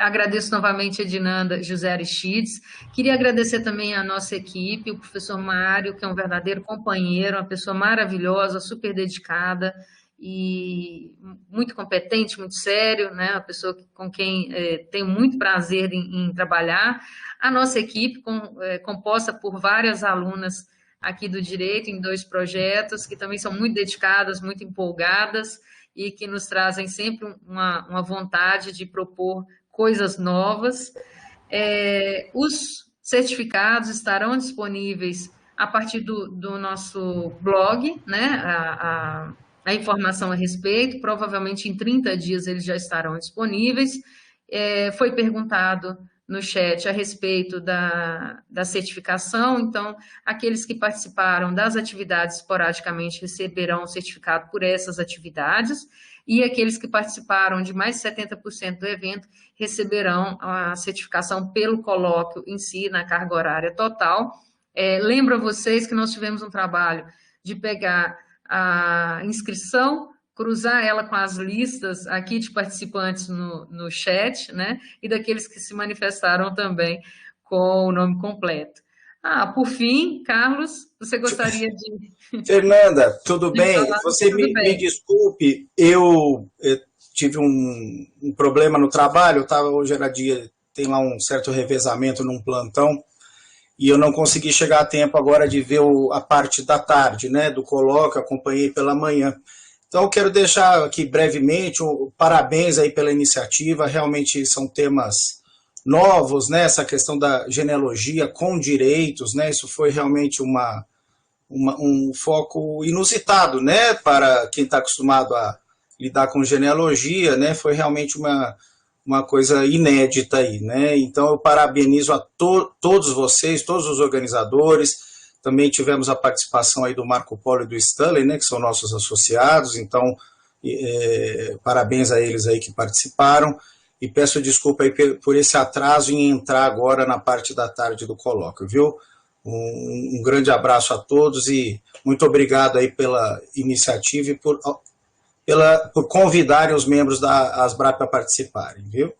Agradeço novamente a Edinanda José Aristides. Queria agradecer também a nossa equipe, o professor Mário, que é um verdadeiro companheiro, uma pessoa maravilhosa, super dedicada e muito competente, muito sério, né? Uma pessoa com quem tenho muito prazer em trabalhar. A nossa equipe, composta por várias alunas aqui do Direito, em 2 projetos, que também são muito dedicadas, muito empolgadas e que nos trazem sempre uma vontade de propor coisas novas. Os certificados estarão disponíveis a partir do nosso blog, né? A informação a respeito, provavelmente em 30 dias eles já estarão disponíveis. Foi perguntado no chat a respeito da certificação. Então, aqueles que participaram das atividades esporadicamente receberão o certificado por essas atividades, e aqueles que participaram de mais de 70% do evento receberão a certificação pelo colóquio em si, na carga horária total. Lembro a vocês que nós tivemos um trabalho de pegar a inscrição, cruzar ela com as listas aqui de participantes no chat, né? E daqueles que se manifestaram também com o nome completo. Por fim, Carlos, você gostaria de... Fernanda, tudo bem? Você tudo bem. Me desculpe, eu tive um problema no trabalho, hoje era dia, tem lá um certo revezamento num plantão, e eu não consegui chegar a tempo agora de ver a parte da tarde, né, do colóquio, acompanhei pela manhã. Então, eu quero deixar aqui brevemente parabéns aí pela iniciativa, realmente são temas novos, né, essa questão da genealogia com direitos, né, isso foi realmente um foco inusitado, né, para quem está acostumado a lidar com genealogia, né, foi realmente uma coisa inédita aí, né, então eu parabenizo a todos vocês, todos os organizadores. Também tivemos a participação aí do Marco Polo e do Stanley, né, que são nossos associados, então parabéns a eles aí que participaram, e peço desculpa aí por esse atraso em entrar agora na parte da tarde do colóquio, viu? Um grande abraço a todos e muito obrigado aí pela iniciativa e por convidarem os membros da Asbrap a participarem, viu?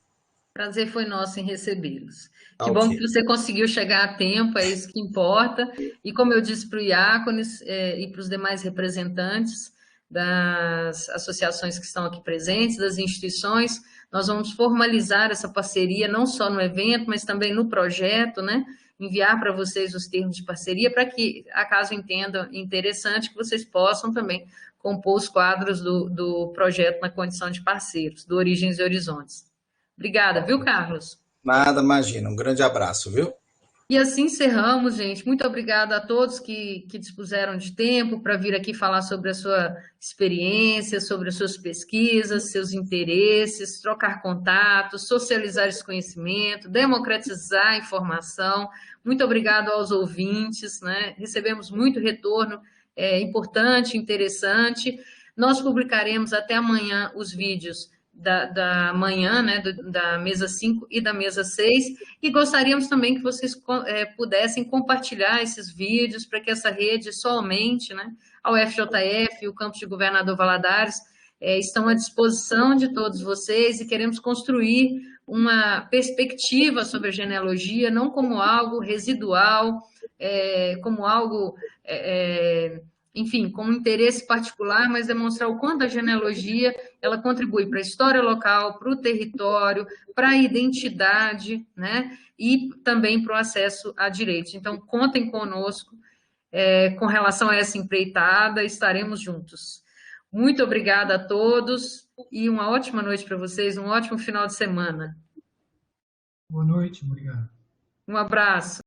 Prazer foi nosso em recebê-los. Que Okay. bom que você conseguiu chegar a tempo, é isso que importa. E como eu disse para o Iácones e para os demais representantes das associações que estão aqui presentes, das instituições, nós vamos formalizar essa parceria não só no evento, mas também no projeto, né? Enviar para vocês os termos de parceria para que, acaso entendam interessante, que vocês possam também compor os quadros do projeto na condição de parceiros, do Origens e Horizontes. Obrigada, viu, Carlos? Nada, imagina. Um grande abraço, viu? E assim encerramos, gente. Muito obrigada a todos que dispuseram de tempo para vir aqui falar sobre a sua experiência, sobre as suas pesquisas, seus interesses, trocar contatos, socializar esse conhecimento, democratizar a informação. Muito obrigado aos ouvintes, né? Recebemos muito retorno importante, interessante. Nós publicaremos até amanhã os vídeos da manhã, né, da mesa 5 e da mesa 6, e gostaríamos também que vocês pudessem compartilhar esses vídeos para que essa rede só aumente, né? A UFJF e o campus de Governador Valadares estão à disposição de todos vocês e queremos construir uma perspectiva sobre a genealogia, não como algo residual, como algo... enfim, com um interesse particular, mas demonstrar o quanto a genealogia ela contribui para a história local, para o território, para a identidade, né? E também para o acesso a direitos. Então, contem conosco com relação a essa empreitada, estaremos juntos. Muito obrigada a todos e uma ótima noite para vocês, um ótimo final de semana. Boa noite, obrigado. Um abraço.